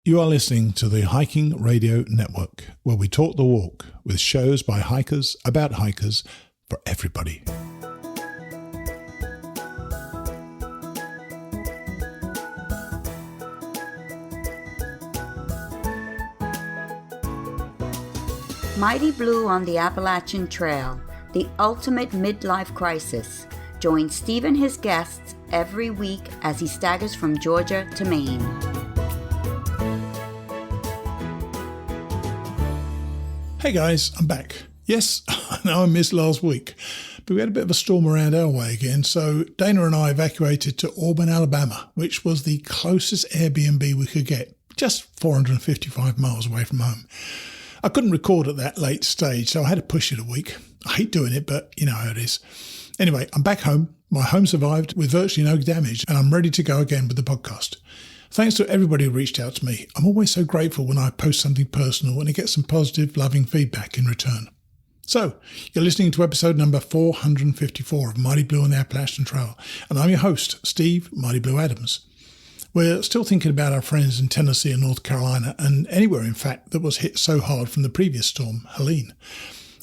You are listening to the Hiking Radio Network, where we talk the walk with shows by hikers about hikers for everybody. Mighty Blue on the Appalachian Trail, the ultimate midlife crisis. Join Steve and his guests every week as he staggers from Georgia to Maine. Hey guys, I'm back. Yes, I know I missed last week, but we had a bit of a storm around our way again, so Dana and I evacuated to Auburn, Alabama, which was the closest Airbnb we could get, just 455 miles away from home. I couldn't record at that late stage, so I had to push it a week. I hate doing it, but you know how it is. Anyway, I'm back home. My home survived with virtually no damage, and I'm ready to go again with the podcast. Thanks to everybody who reached out to me. I'm always so grateful when I post something personal and I get some positive, loving feedback in return. So, you're listening to episode number 454 of Mighty Blue on the Appalachian Trail, and I'm your host, Steve Mighty Blue Adams. We're still thinking about our friends in Tennessee and North Carolina, and anywhere, in fact, that was hit so hard from the previous storm, Helene.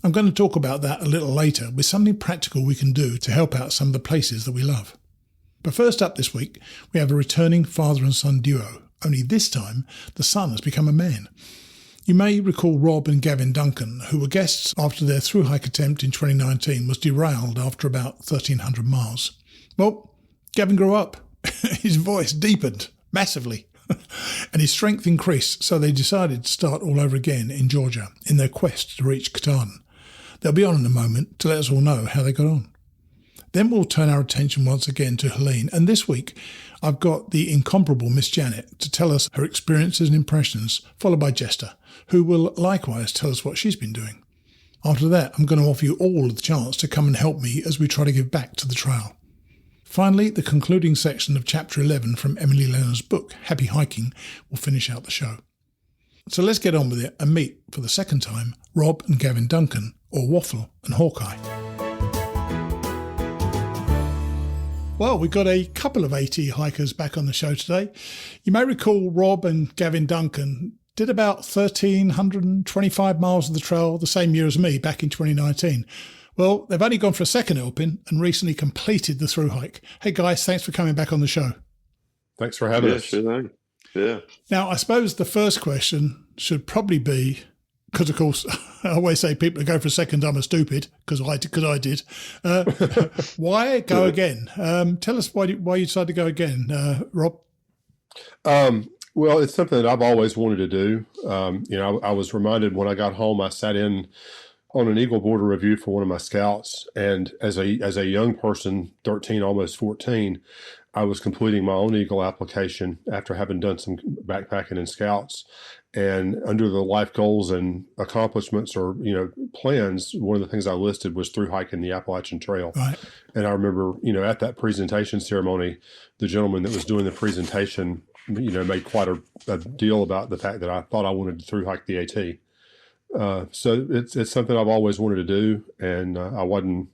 I'm going to talk about that a little later with something practical we can do to help out some of the places that we love. But first up this week, we have a returning father and son duo, only this time the son has become a man. You may recall Rob and Gavin Duncan, who were guests after their thru-hike attempt in 2019 was derailed after about 1,300 miles. Well, Gavin grew up. His voice deepened massively and his strength increased, so they decided to start all over again in Georgia in their quest to reach Katahdin. They'll be on in a moment to let us all know how they got on. Then we'll turn our attention once again to Helene, and this week I've got the incomparable Miss Janet to tell us her experiences and impressions, followed by Jester, who will likewise tell us what she's been doing. After that, I'm going to offer you all the chance to come and help me as we try to give back to the trail. Finally, the concluding section of Chapter 11 from Emily Leonard's book, Happy Hiking, will finish out the show. So let's get on with it and meet, for the second time, Rob and Gavin Duncan, or Waffle and Hawkeye. Well, we've got a couple of AT hikers back on the show today. You may recall Rob and Gavin Duncan did about 1,325 miles of the trail the same year as me back in 2019. Well, they've only gone for a second helping and recently completed the thru-hike. Hey guys, thanks for coming back on the show. Thanks for having us. Sure thing. Yeah. Now, I suppose the first question should probably be, because of course I always say people who go for a second time are stupid, because I did. Why go again? Tell us why you decided to go again, Rob. Well, it's something that I've always wanted to do. I was reminded when I got home, I sat in on an Eagle Border review for one of my scouts, and as a young person, 13, almost 14, I was completing my own Eagle application after having done some backpacking and scouts. And under the life goals and accomplishments or, plans, one of the things I listed was through hiking the Appalachian Trail. Right. And I remember, at that presentation ceremony, the gentleman that was doing the presentation, made quite a deal about the fact that I thought I wanted to through hike the AT. So it's something I've always wanted to do. And I wasn't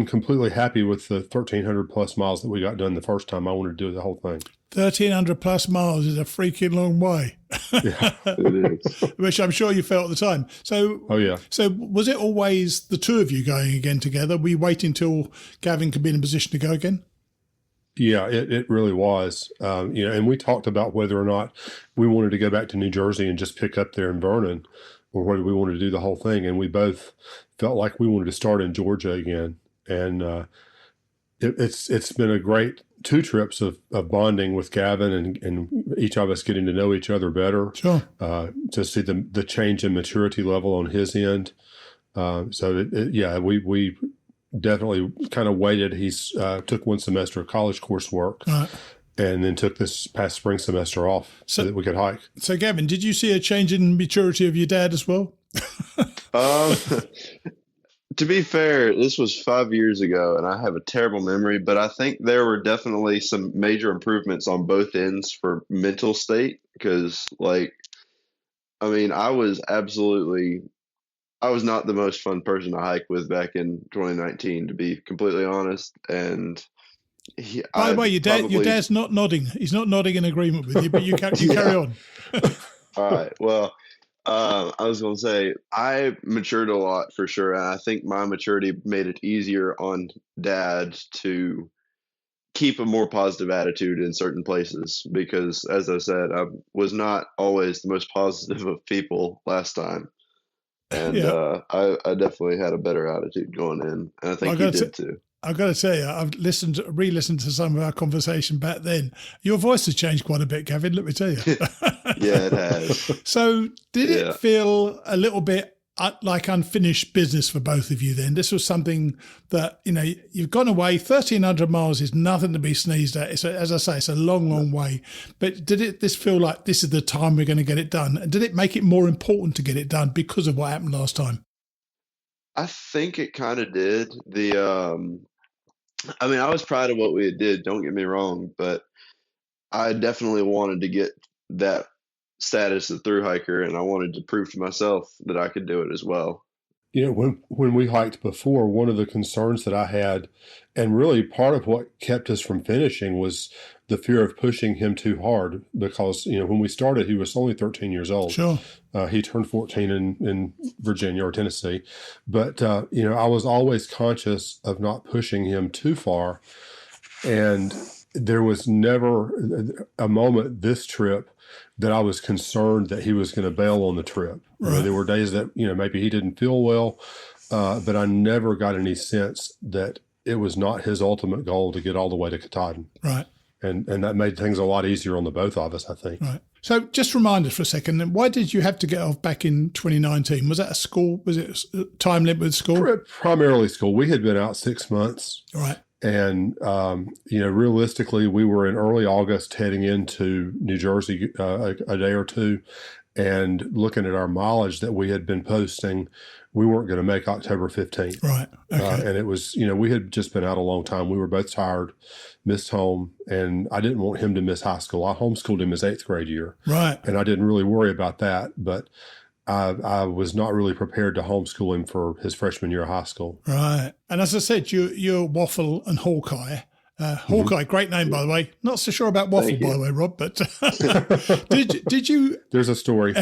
completely happy with the 1,300 plus miles that we got done the first time. I wanted to do the whole thing. 1,300 plus miles is a freaking long way. Yeah, it is. Which I'm sure you felt at the time. So, oh yeah. So was it always the two of you going again together? Were you waiting until Gavin could be in a position to go again? Yeah, it really was. And we talked about whether or not we wanted to go back to New Jersey and just pick up there in Vernon, or whether we wanted to do the whole thing. And we both felt like we wanted to start in Georgia again. And it's been a great 2 trips of bonding with Gavin and each of us getting to know each other better. Sure. To see the change in maturity level on his end. We definitely kind of waited. He's took one semester of college coursework. Right. And then took this past spring semester off so that we could hike. So, Gavin, did you see a change in maturity of your dad as well? To be fair, this was 5 years ago, and I have a terrible memory, but I think there were definitely some major improvements on both ends for mental state because, I was not the most fun person to hike with back in 2019, to be completely honest. And By the way, your probably, dad's not nodding. He's not nodding in agreement with you, but you carry on. all right. Well, I was going to say I matured a lot for sure. And I think my maturity made it easier on dad to keep a more positive attitude in certain places because, as I said, I was not always the most positive of people last time. And I definitely had a better attitude going in. And I think you did too. I've got to tell you, I've re-listened to some of our conversation back then. Your voice has changed quite a bit, Gavin, let me tell you. Yeah, it has. So did it feel a little bit like unfinished business for both of you then? This was something that, you've gone away. 1,300 miles is nothing to be sneezed at. As I say, it's a long, long way. But did this feel like this is the time we're going to get it done? And did it make it more important to get it done because of what happened last time? I think it kind of did. I was proud of what we did, don't get me wrong, but I definitely wanted to get that status of thru-hiker, and I wanted to prove to myself that I could do it as well. When we hiked before, one of the concerns that I had, and really part of what kept us from finishing, was the fear of pushing him too hard because, when we started, he was only 13 years old. Sure. He turned 14 in Virginia or Tennessee. But, I was always conscious of not pushing him too far. And there was never a moment this trip that I was concerned that he was going to bail on the trip. Right. There were days that, maybe he didn't feel well, but I never got any sense that it was not his ultimate goal to get all the way to Katahdin. Right. And that made things a lot easier on the both of us, I think. Right. So just remind us for a second, why did you have to get off back in 2019? Was that a school? Was it a time limit with school? Primarily school. We had been out 6 months. Right. And, realistically, we were in early August heading into New Jersey a day or two. And looking at our mileage that we had been posting, we weren't going to make October 15th. Right. Okay. And it was, we had just been out a long time. We were both tired, missed home, and I didn't want him to miss high school. I homeschooled him his 8th grade year. Right. And I didn't really worry about that, but I was not really prepared to homeschool him for his freshman year of high school. Right. And as I said, you're Waffle and Hawkeye. Hawkeye, great name, by the way. Not so sure about Waffle, by the way, Rob, but did you? There's a story.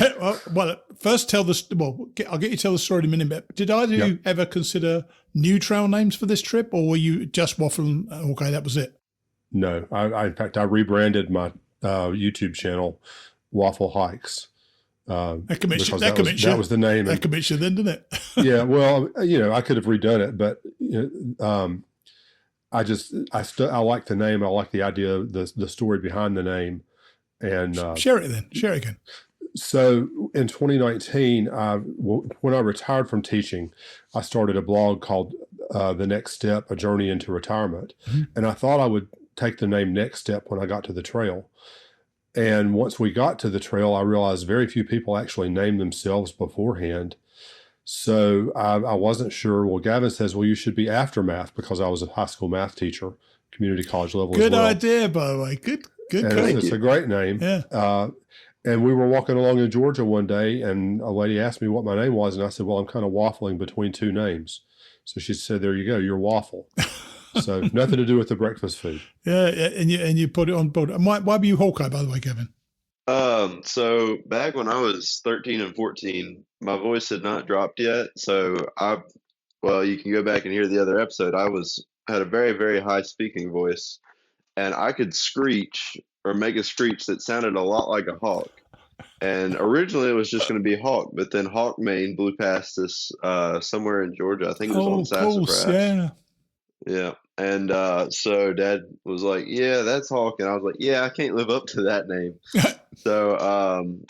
Well, first I'll get you to tell the story in a minute, but did either of you ever consider new trail names for this trip, or were you just Waffle and Hawkeye, that was it? No. In fact, I rebranded my YouTube channel Waffle Hikes. That commits you. That was the name. That commits you then, didn't it? Yeah, well, I could have redone it, but I like the name. I like the idea, the story behind the name. And share it then. Share it again. So in 2019, when I retired from teaching, I started a blog called The Next Step, A Journey into Retirement. Mm-hmm. And I thought I would take the name Next Step when I got to the trail. And once we got to the trail, I realized very few people actually named themselves beforehand. So I wasn't sure. Well, Gavin says, well, you should be Aftermath, because I was a high school math teacher, community college level as well. Good idea, by the way. Good. It's a great name. Yeah. And we were walking along in Georgia one day, and a lady asked me what my name was, and I said, well, I'm kind of waffling between two names. So she said, there you go, you're Waffle. So nothing to do with the breakfast food. Yeah, and you put it on board. And why were you Hawkeye, by the way, Gavin? So back when I was 13 and 14, my voice had not dropped yet. So you can go back and hear the other episode. Had a very, very high speaking voice, and I could screech or make a screech that sounded a lot like a hawk. And originally it was just going to be hawk, but then hawk mane blew past us somewhere in Georgia. I think it was on Sassafras. Yeah. Yeah. And so Dad was like, yeah, that's Hawk. And I was like, yeah, I can't live up to that name. So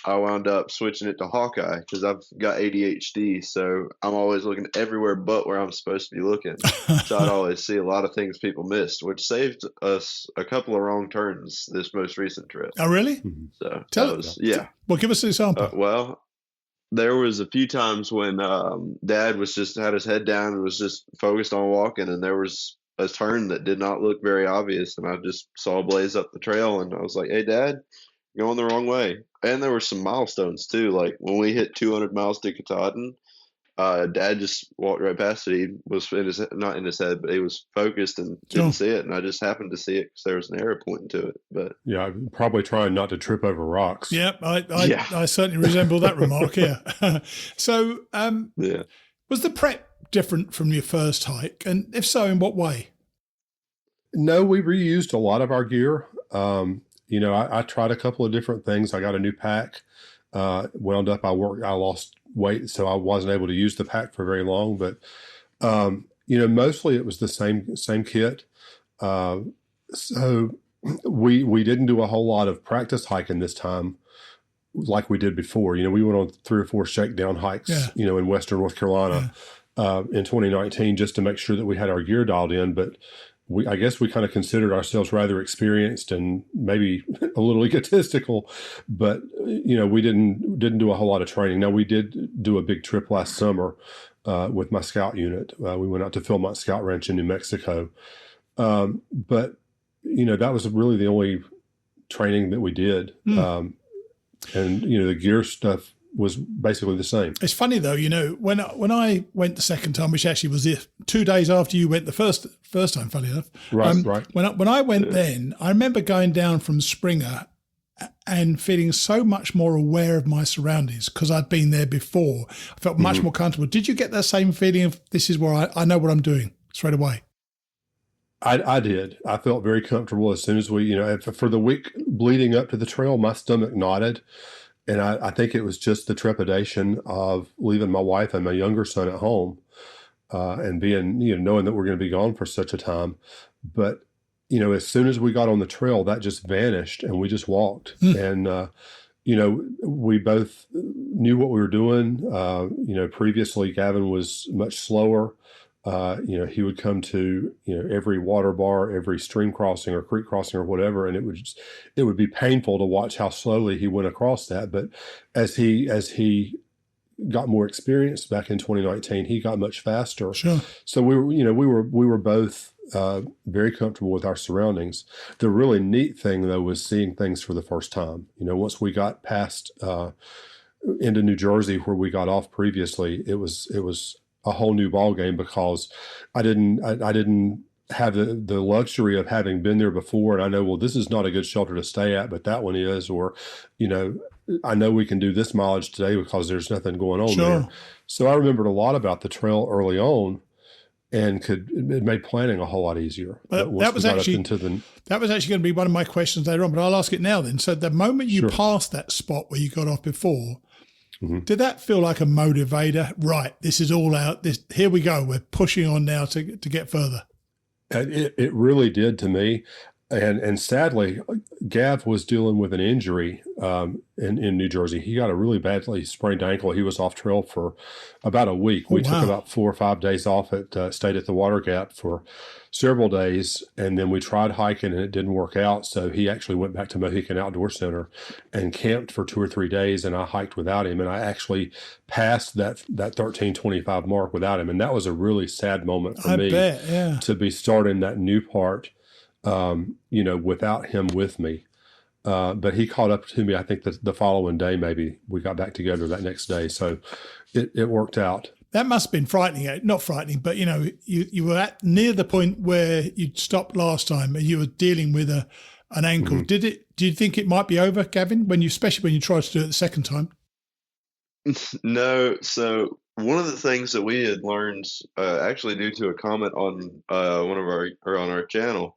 I wound up switching it to Hawkeye because I've got ADHD. So I'm always looking everywhere but where I'm supposed to be looking. So I'd always see a lot of things people missed, which saved us a couple of wrong turns this most recent trip. Oh, really? So tell us. Yeah. Well, give us an example. There was a few times when Dad was just had his head down and was just focused on walking, and there was a turn that did not look very obvious, and I just saw a blaze up the trail, and I was like, hey, Dad, you're going the wrong way. And there were some milestones, too. Like, when we hit 200 miles to Katahdin, Dad just walked right past it. He was not in his head, but he was focused and didn't see it. And I just happened to see it because there was an arrow pointing to it. But yeah, probably trying not to trip over rocks. Yep, I certainly resemble that remark. Yeah. So, was the prep different from your first hike, and if so, in what way? No, we reused a lot of our gear. I tried a couple of different things. I got a new pack. Wound up, I lost weight, so I wasn't able to use the pack for very long. But mostly it was the same kit. So we didn't do a whole lot of practice hiking this time, like we did before. We went on 3 or 4 shakedown hikes, in Western North Carolina in 2019, just to make sure that we had our gear dialed in. But I guess we kind of considered ourselves rather experienced and maybe a little egotistical, but we didn't do a whole lot of training. Now, we did do a big trip last summer with my scout unit. We went out to Philmont Scout Ranch in New Mexico, but that was really the only training that we did. And the gear stuff was basically the same. It's funny though, when I went the second time, which actually was 2 days after you went the first time, funny enough. Right. When I went then, I remember going down from Springer and feeling so much more aware of my surroundings because I'd been there before. I felt much more comfortable. Did you get that same feeling of this is where I know what I'm doing straight away? I did. I felt very comfortable as soon as we, for the week leading up to the trail, my stomach knotted. And I think it was just the trepidation of leaving my wife and my younger son at home and being, knowing that we're going to be gone for such a time. But, as soon as we got on the trail, that just vanished and we just walked. And, we both knew what we were doing. Previously Gavin was much slower. He would come to, every water bar, every stream crossing or creek crossing or whatever. And it would be painful to watch how slowly he went across that. But as he got more experience back in 2019, he got much faster. Sure. So we were both very comfortable with our surroundings. The really neat thing though was seeing things for the first time. Once we got past into New Jersey where we got off previously, it was a whole new ball game because I didn't have the luxury of having been there before. And I know, well, this is not a good shelter to stay at, but that one is, or, I know we can do this mileage today because there's nothing going on there. So I remembered a lot about the trail early on and it made planning a whole lot easier. But that was actually going to be one of my questions later on, but I'll ask it now then. So the moment you passed that spot where you got off before, did that feel like a motivator? Right, this is all out. Here we go. We're pushing on now to get further. It really did to me. And sadly, Gav was dealing with an injury in New Jersey. He got a really badly sprained ankle. He was off trail for about a week. We took about 4 or 5 days off stayed at the Water Gap for several days, and then we tried hiking and it didn't work out. So he actually went back to Mohican Outdoor Center and camped for 2 or 3 days, and I hiked without him. And I actually passed that 1325 mark without him. And that was a really sad moment for me to be starting that new part without him with me. But he caught up to me, I think the following day, maybe we got back together that next day. So it worked out. That must have been frightening. Not frightening, but you were at near the point where you'd stopped last time and you were dealing with an ankle. Do you think it might be over, Gavin, especially when you tried to do it the second time? No. So one of the things that we had learned, actually due to a comment on on our channel,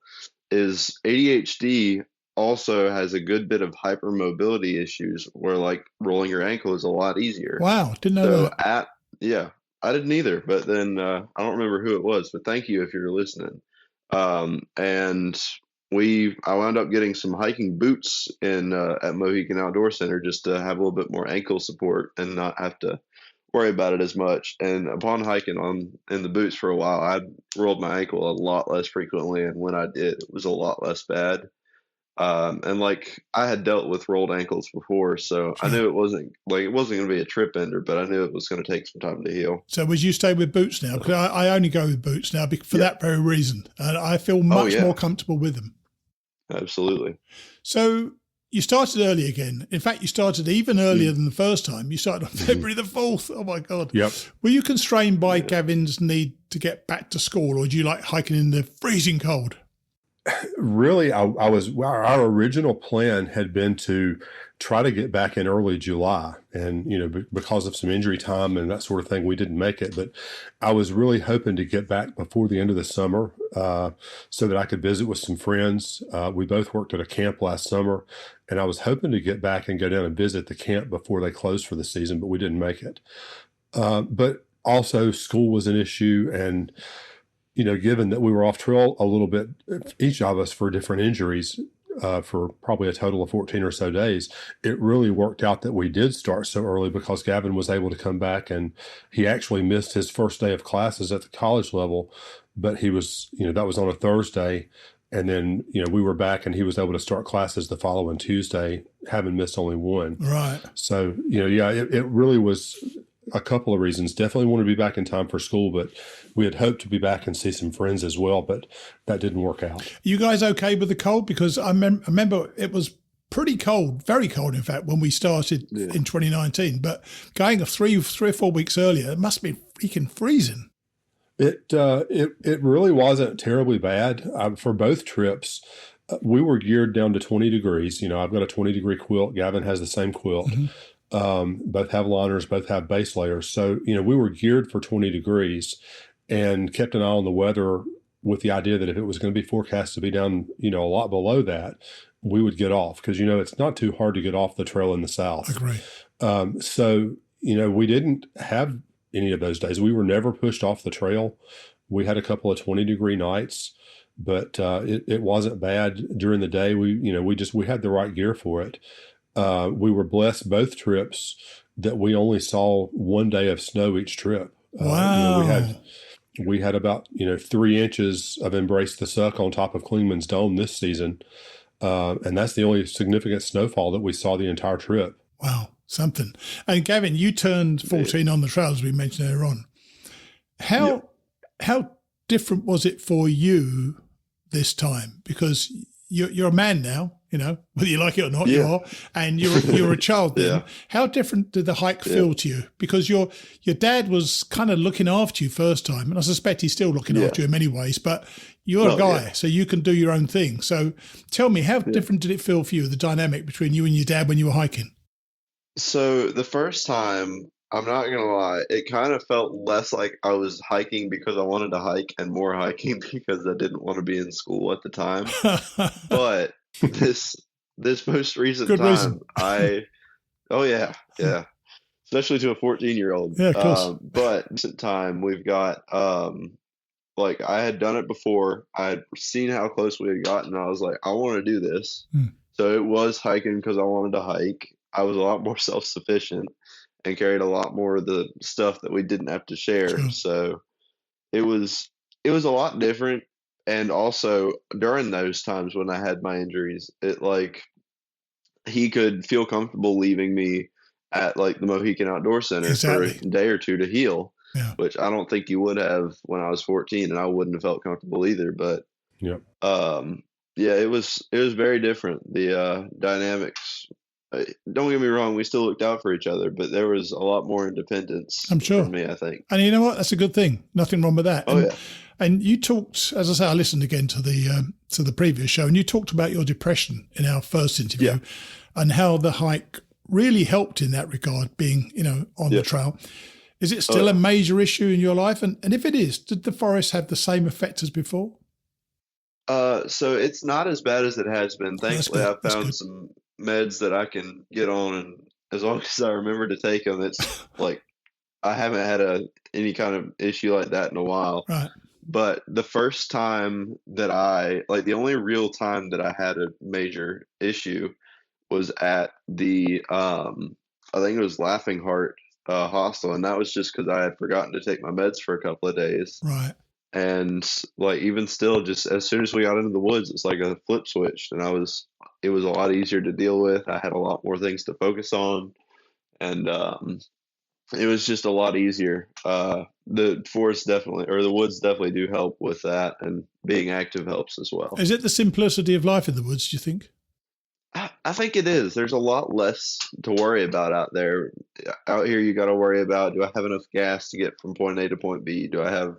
is ADHD also has a good bit of hypermobility issues where like rolling your ankle is a lot easier. Wow, didn't know that. I didn't either, but then I don't remember who it was, but thank you if you're listening. And I wound up getting some hiking boots at Mohican Outdoor Center just to have a little bit more ankle support and not have to worry about it as much. And upon hiking in the boots for a while, I rolled my ankle a lot less frequently, and when I did, it was a lot less bad. And like I had dealt with rolled ankles before, so I knew it wasn't going to be a trip ender, but I knew it was going to take some time to heal. So would you stay with boots now? Because I only go with boots now for that very reason, and I feel much more comfortable with them. Absolutely. So you started early again. In fact, you started even earlier than the first time. You started on February the 4th. Oh, my God. Yep. Were you constrained by Gavin's need to get back to school, or do you like hiking in the freezing cold? Really, our original plan had been to try to get back in early July. And, because of some injury time and that sort of thing, we didn't make it. But I was really hoping to get back before the end of the summer so that I could visit with some friends. We both worked at a camp last summer, and I was hoping to get back and go down and visit the camp before they closed for the season, but we didn't make it. But also school was an issue, and given that we were off trail a little bit, each of us for different injuries, for probably a total of 14 or so days, it really worked out that we did start so early because Gavin was able to come back, and he actually missed his first day of classes at the college level, but he was, that was on a Thursday. And then, we were back and he was able to start classes the following Tuesday, having missed only one. Right. So, it really was a couple of reasons. Definitely wanted to be back in time for school, but we had hoped to be back and see some friends as well, but that didn't work out. You guys okay with the cold? Because I remember it was pretty cold, very cold, in fact, when we started in 2019. But going 3 or 4 weeks earlier, it must be freaking freezing. It really wasn't terribly bad. For both trips, we were geared down to 20 degrees. I've got a 20-degree quilt. Gavin has the same quilt. Mm-hmm. Both have liners, both have base layers. So, we were geared for 20 degrees and kept an eye on the weather with the idea that if it was going to be forecast to be down, a lot below that, we would get off because, it's not too hard to get off the trail in the South. Agree. So, we didn't have any of those days. We were never pushed off the trail. We had a couple of 20-degree nights, but it wasn't bad during the day. We had the right gear for it. We were blessed both trips that we only saw 1 day of snow each trip. Wow. We had about 3 inches of Embrace the Suck on top of Klingman's Dome this season, and that's the only significant snowfall that we saw the entire trip. Wow, something. And Gavin, you turned 14 on the trail, as we mentioned earlier on. How different was it for you this time? Because you're a man now. Whether you like it or not, you are, and you're a child then. Yeah. How different did the hike feel to you? Because your dad was kind of looking after you first time, and I suspect he's still looking after you in many ways, but you're a guy, so you can do your own thing. So tell me, how different did it feel for you, the dynamic between you and your dad when you were hiking? So the first time, I'm not going to lie, it kind of felt less like I was hiking because I wanted to hike and more hiking because I didn't want to be in school at the time. But this most recent Good time, reason. especially to a 14-year-old. Yeah, of course. But recent time, we've got I had done it before. I had seen how close we had gotten. And I was like, I want to do this. So it was hiking because I wanted to hike. I was a lot more self-sufficient and carried a lot more of the stuff that we didn't have to share. Sure. So it was a lot different. And also during those times when I had my injuries, he could feel comfortable leaving me at the Mohican Outdoor Center for a day or two to heal, which I don't think you would have when I was 14, and I wouldn't have felt comfortable either. But it was very different. The dynamics. Don't get me wrong, we still looked out for each other, but there was a lot more independence. I'm sure. For me, I think. And you know what? That's a good thing. Nothing wrong with that. And you talked, as I say, I listened again to the previous show, and you talked about your depression in our first interview, and how the hike really helped in that regard, being on the trail. Is it still a major issue in your life? And if it is, did the forest have the same effect as before? So it's not as bad as it has been. Thankfully, I've found some meds that I can get on, and as long as I remember to take them, it's I haven't had any kind of issue like that in a while. Right. But the first time that the only real time that I had a major issue was at the, I think it was Laughing Heart hostel. And that was just because I had forgotten to take my meds for a couple of days. Right. And even still, just as soon as we got into the woods, it's like a flip switch. And it was a lot easier to deal with. I had a lot more things to focus on. And it was just a lot easier. The forest the woods definitely do help with that, and being active helps as well. Is it the simplicity of life in the woods, do you think? I think it is. There's a lot less to worry about out there. Out here, you got to worry about, do I have enough gas to get from point A to point B? Do I have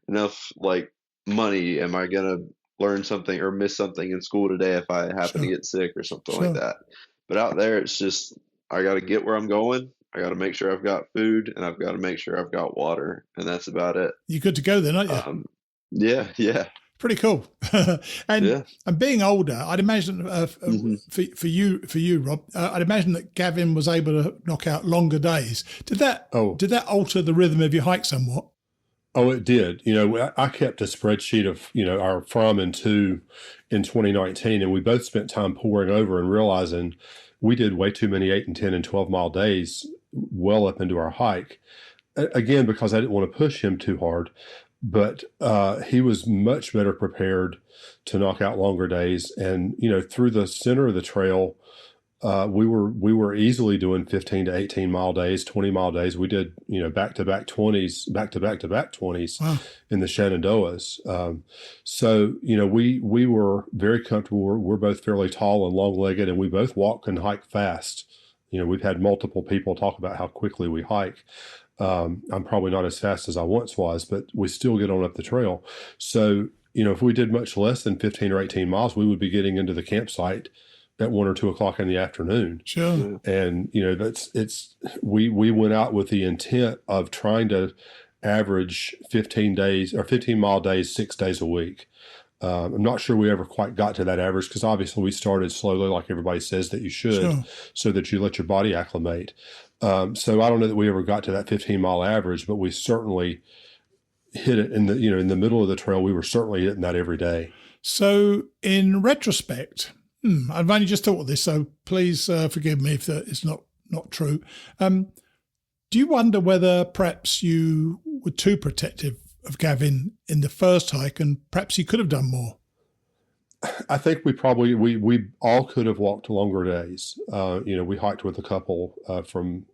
enough like money? Am I gonna learn something or miss something in school today if I happen to Sure. get sick or something like Sure. that? But out there, it's just I got to get where I'm going. I got to make sure I've got food, and I've got to make sure I've got water, and that's about it. You're good to go then, aren't you? Yeah, yeah, Pretty cool. and yeah. and being older, I'd imagine for you, Rob, I'd imagine that Gavin was able to knock out longer days. Did that alter the rhythm of your hike somewhat? Oh, it did. I kept a spreadsheet of, our from and to in 2019, and we both spent time poring over and realizing we did way too many 8 and 10 and 12 mile days well up into our hike. Again, because I didn't want to push him too hard, but he was much better prepared to knock out longer days. And, through the center of the trail, we were easily doing 15 to 18 mile days, 20 mile days. We did, back-to-back 20s, back-to-back 20s Wow. in the Shenandoahs. So, we were very comfortable. We're both fairly tall and long-legged, and we both walk and hike fast. We've had multiple people talk about how quickly we hike. I'm probably not as fast as I once was, but we still get on up the trail. So, if we did much less than 15 or 18 miles, we would be getting into the campsite at 1 or 2 o'clock in the afternoon. Sure. And, we went out with the intent of trying to average 15 days or 15 mile days, 6 days a week. I'm not sure we ever quite got to that average because obviously we started slowly, like everybody says that you should, so that you let your body acclimate. So I don't know that we ever got to that 15 mile average, but we certainly hit it in the middle of the trail. We were certainly hitting that every day. So in retrospect, I've only just thought of this, so please forgive me if it's not true. Do you wonder whether perhaps you were too protective of Gavin in the first hike and perhaps you could have done more? I think we all could have walked longer days. We hiked with a couple from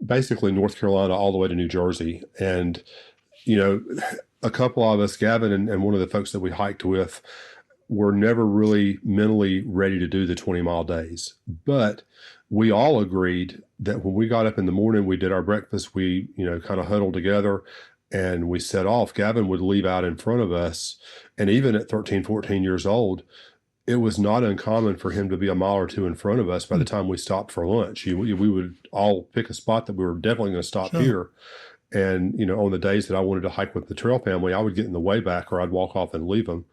basically North Carolina all the way to New Jersey. And, a couple of us, Gavin and one of the folks that we hiked with, were never really mentally ready to do the 20 mile days. But we all agreed that when we got up in the morning, we did our breakfast, we, kind of huddled together and we set off. Gavin would leave out in front of us. And even at 13, 14 years old, it was not uncommon for him to be a mile or two in front of us by the time we stopped for lunch. We would all pick a spot that we were definitely going to stop here. And, on the days that I wanted to hike with the trail family, I would get in the way back or I'd walk off and leave them.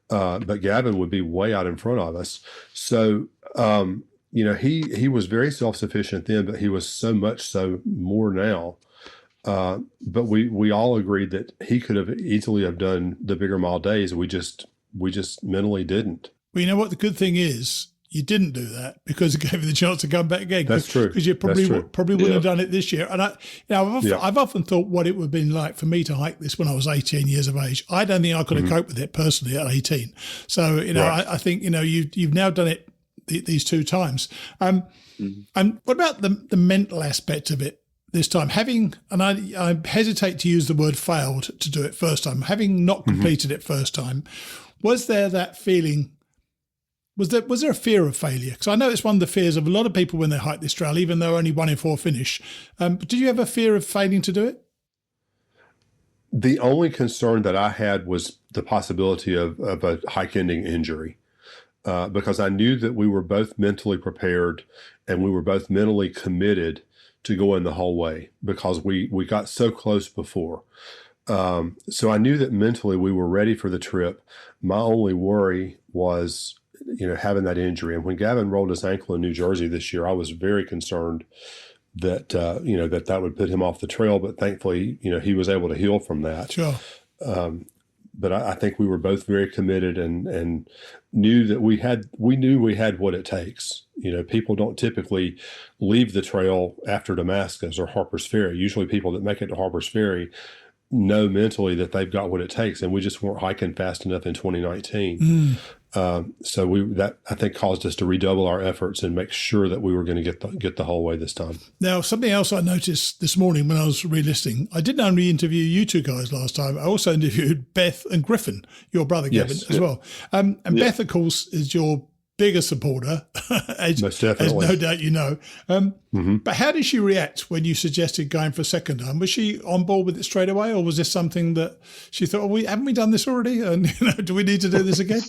But Gavin would be way out in front of us. So, he was very self-sufficient then, but he was so much so more now. But we all agreed that he could have easily have done the bigger mile days. We just mentally didn't. Well, you know what the good thing is? You didn't do that because it gave you the chance to come back again. That's true. Because you probably wouldn't have done it this year. And I've often thought what it would have been like for me to hike this when I was 18 years of age. I don't think I could have coped with it personally at 18. So, I think, you've now done it these 2 times. And what about the mental aspect of it this time? I hesitate to use the word failed to do it first time. Having not completed it first time, was there that feeling? Was there a fear of failure? Because I know it's one of the fears of a lot of people when they hike this trail, even though only 1 in 4 finish. But did you have a fear of failing to do it? The only concern that I had was the possibility of a hike-ending injury, because I knew that we were both mentally prepared and we were both mentally committed to going the whole way because we got so close before. So I knew that mentally we were ready for the trip. My only worry was having that injury. And when Gavin rolled his ankle in New Jersey this year, I was very concerned that, that would put him off the trail. But thankfully, he was able to heal from that. Sure. But I think we were both very committed and knew that we knew we had what it takes. People don't typically leave the trail after Damascus or Harper's Ferry. Usually people that make it to Harper's Ferry know mentally that they've got what it takes, and we just weren't hiking fast enough in 2019. So that I think caused us to redouble our efforts and make sure that we were going to get the whole way this time. Now, something else I noticed this morning when I was re-listening, I didn't only interview you 2 guys last time. I also interviewed Beth and Griffin, your brother Gavin, as well. And Beth, of course, is your bigger supporter, as Most definitely. no doubt you know. Mm-hmm. But how did she react when you suggested going for a second time? Was she on board with it straight away, or was this something that she thought, haven't we done this already? And do we need to do this again?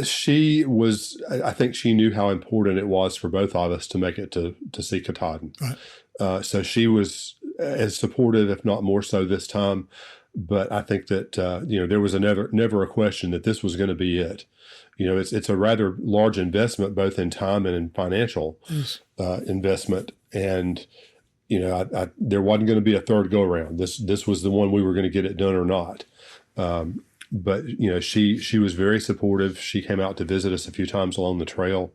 She was, I think she knew how important it was for both of us to make it to see Katahdin. Right. So she was as supportive, if not more so this time. But I think that, there was never a question that this was going to be it. It's a rather large investment, both in time and in financial investment. And, there wasn't going to be a third go around. This was the one we were going to get it done or not. But she was very supportive. She came out to visit us a few times along the trail.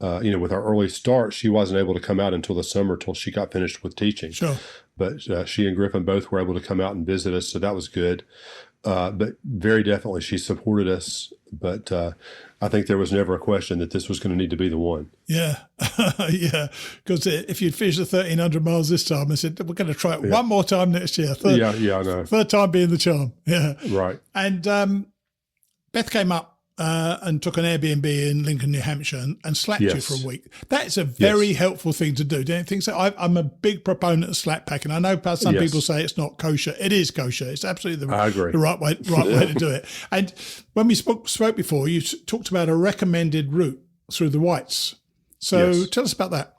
With our early start, she wasn't able to come out until the summer, till she got finished with teaching. Sure. But she and Griffin both were able to come out and visit us, so that was good. But very definitely, she supported us. But I think there was never a question that this was going to need to be the one. Yeah, yeah. Because if you'd finished the 1,300 miles this time, I said, we're going to try it one more time next year. Yeah, I know. Third time being the charm. Yeah. Right. And Beth came up and took an Airbnb in Lincoln, New Hampshire, and slapped you for a week. That's a very helpful thing to do. Don't you think so? I'm a big proponent of slap packing. I know some people say it's not kosher. It is kosher. It's absolutely the right way to do it. And when we spoke before, you talked about a recommended route through the Whites. So tell us about that.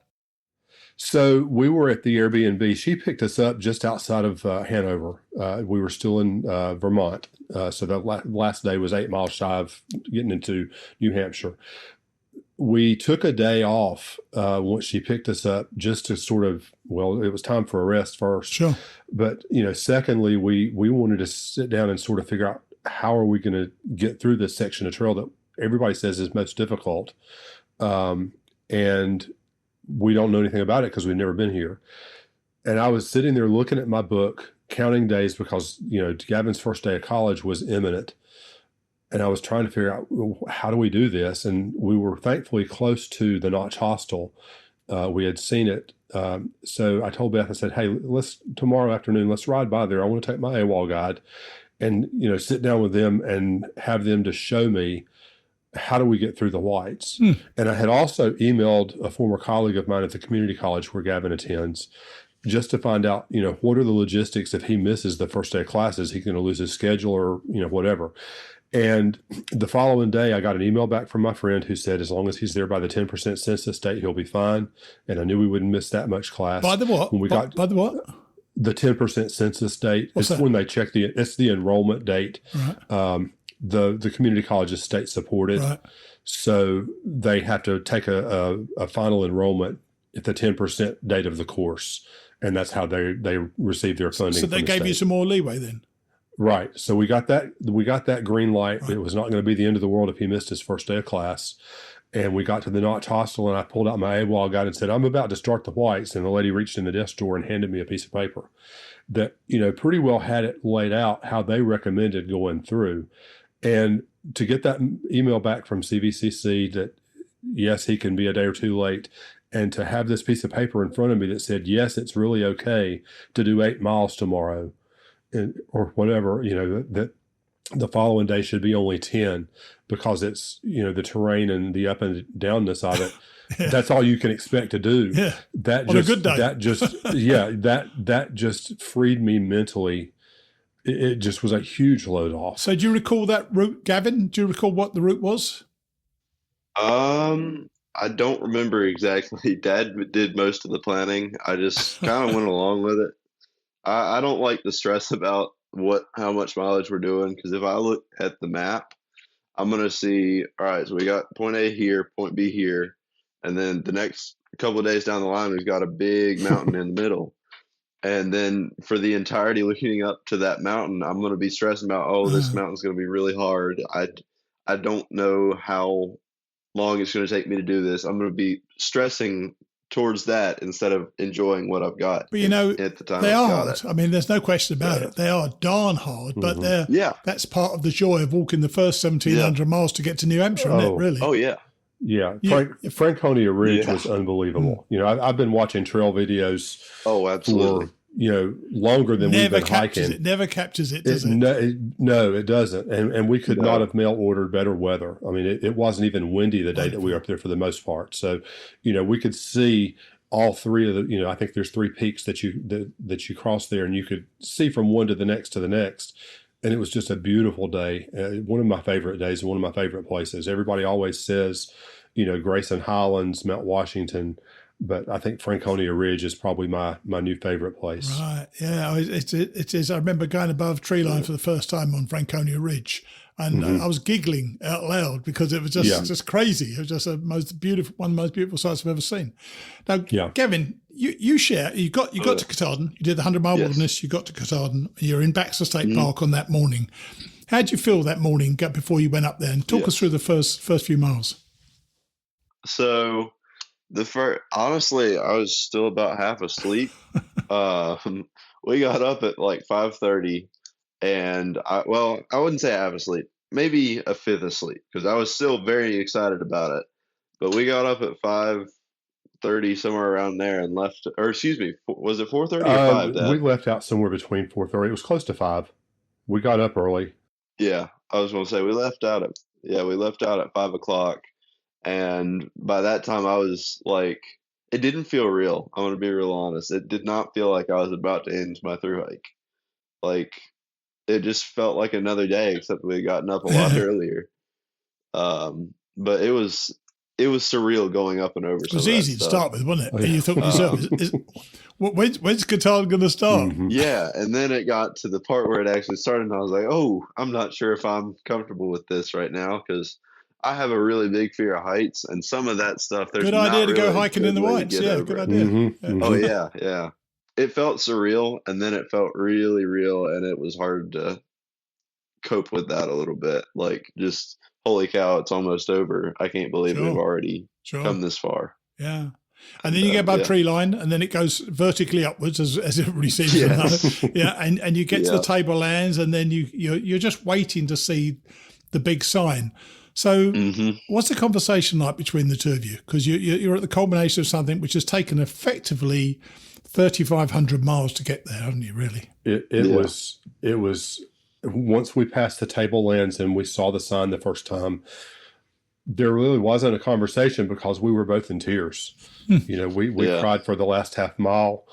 So we were at the Airbnb. She picked us up just outside of Hanover. We were still in Vermont. So the last day was 8 miles shy of getting into New Hampshire. We took a day off once she picked us up, just to sort of, it was time for a rest first. Sure. But, secondly, we wanted to sit down and sort of figure out how are we going to get through this section of trail that everybody says is most difficult. And we don't know anything about it because we've never been here. And I was sitting there looking at my book, counting days, because, Gavin's first day of college was imminent. And I was trying to figure out, how do we do this? And we were thankfully close to the Notch Hostel. We had seen it. So I told Beth, I said, hey, tomorrow afternoon, let's ride by there. I want to take my AWOL guide and, sit down with them and have them to show me, how do we get through the Whites? And I had also emailed a former colleague of mine at the community college where Gavin attends, just to find out, what are the logistics if he misses the first day of classes, he's going to lose his schedule or, whatever. And the following day, I got an email back from my friend who said, as long as he's there by the 10% census date, he'll be fine. And I knew we wouldn't miss that much class. By the what? By the what? The 10% census date. What's that? When they check it's the enrollment date. Right. The community college is state supported. Right. So they have to take a final enrollment at the 10% date of the course. And that's how they receive their funding. So they gave you some more leeway then? Right. So we got that green light. Right. It was not going to be the end of the world if he missed his first day of class. And we got to the Notch Hostel, and I pulled out my AWOL guide and said, I'm about to start the Whites. And the lady reached in the desk drawer and handed me a piece of paper that, pretty well had it laid out how they recommended going through. And to get that email back from CVCC that, yes, he can be a day or two late, and to have this piece of paper in front of me that said, yes, it's really okay to do 8 miles tomorrow, or whatever, that the following day should be only 10 because it's, the terrain and the up and downness of it. That's all you can expect to do. Yeah. That on just, a good day. that just freed me mentally. It just was a huge load off. So do you recall that route, Gavin? Do you recall what the route was? I don't remember exactly. Dad did most of the planning. I just kind of went along with it. I don't like the stress about how much mileage we're doing, because if I look at the map, I'm going to see, all right, so we got point A here, point B here, and then the next couple of days down the line, we've got a big mountain in the middle. And then for the entirety leading up to that mountain, I'm going to be stressing about, this mountain's going to be really hard. I don't know how long it's going to take me to do this. I'm going to be stressing towards that instead of enjoying what I've got. But at the time they I've are got hard. I mean, there's no question about it. They are darn hard, but that's part of the joy of walking the first 1,700 miles to get to New Hampshire, isn't it, really? Oh, yeah. Yeah, Franconia Ridge was unbelievable. I've been watching trail videos absolutely. for longer than we've been hiking. It never captures it, does it? No, it doesn't. And we could not have mail ordered better weather. I mean, it wasn't even windy the day that we were up there for the most part. So, we could see all three of the, I think there's three peaks that you cross there, and you could see from one to the next. And it was just a beautiful day. One of my favorite days and one of my favorite places. Everybody always says, Grayson Highlands, Mount Washington, but I think Franconia Ridge is probably my new favorite place. Right. Yeah, it is. I remember going above tree line for the first time on Franconia Ridge, and I was giggling out loud because it was just crazy. It was just one of the most beautiful sights I've ever seen. Now, Gavin, you got to Katahdin. You did the 100-mile wilderness. You got to Katahdin. You're in Baxter State Park on that morning. How did you feel that morning before you went up there? And talk us through the first few miles. So, honestly, I was still about half asleep. We got up at like 5:30, and I wouldn't say half asleep, maybe a fifth asleep, because I was still very excited about it. But we got up at 5:30, somewhere around there, and left. Or excuse me, was it 4:30 or 5? We left out somewhere between 4:30. It was close to 5. We got up early. Yeah, I was going to say we left out at 5 o'clock. And by that time, I was like, it didn't feel real. I'm going to be real honest. It did not feel like I was about to end my thru hike. Like, it just felt like another day, except we had gotten up a lot earlier. But it was surreal going up and over. It was easy to start with, wasn't it? And you thought to yourself, when's Katahdin going to start? Mm-hmm. Yeah, and then it got to the part where it actually started, and I was like, oh, I'm not sure if I'm comfortable with this right now, because I have a really big fear of heights, and some of that stuff. There's good idea to go hiking in the whites. Yeah, good idea. Mm-hmm. Oh yeah. It felt surreal, and then it felt really real, and it was hard to cope with that a little bit. Like, just holy cow, it's almost over. I can't believe we've already come this far. Yeah. And then you get above tree line, and then it goes vertically upwards, as everybody seems to know. Yeah, and you get to the tablelands, and then you're just waiting to see the big sign. So what's the conversation like between the two of you? Because you're at the culmination of something which has taken effectively 3,500 miles to get there, haven't you, really? It was once we passed the tablelands and we saw the sign the first time, there really wasn't a conversation because we were both in tears. We cried for the last half mile,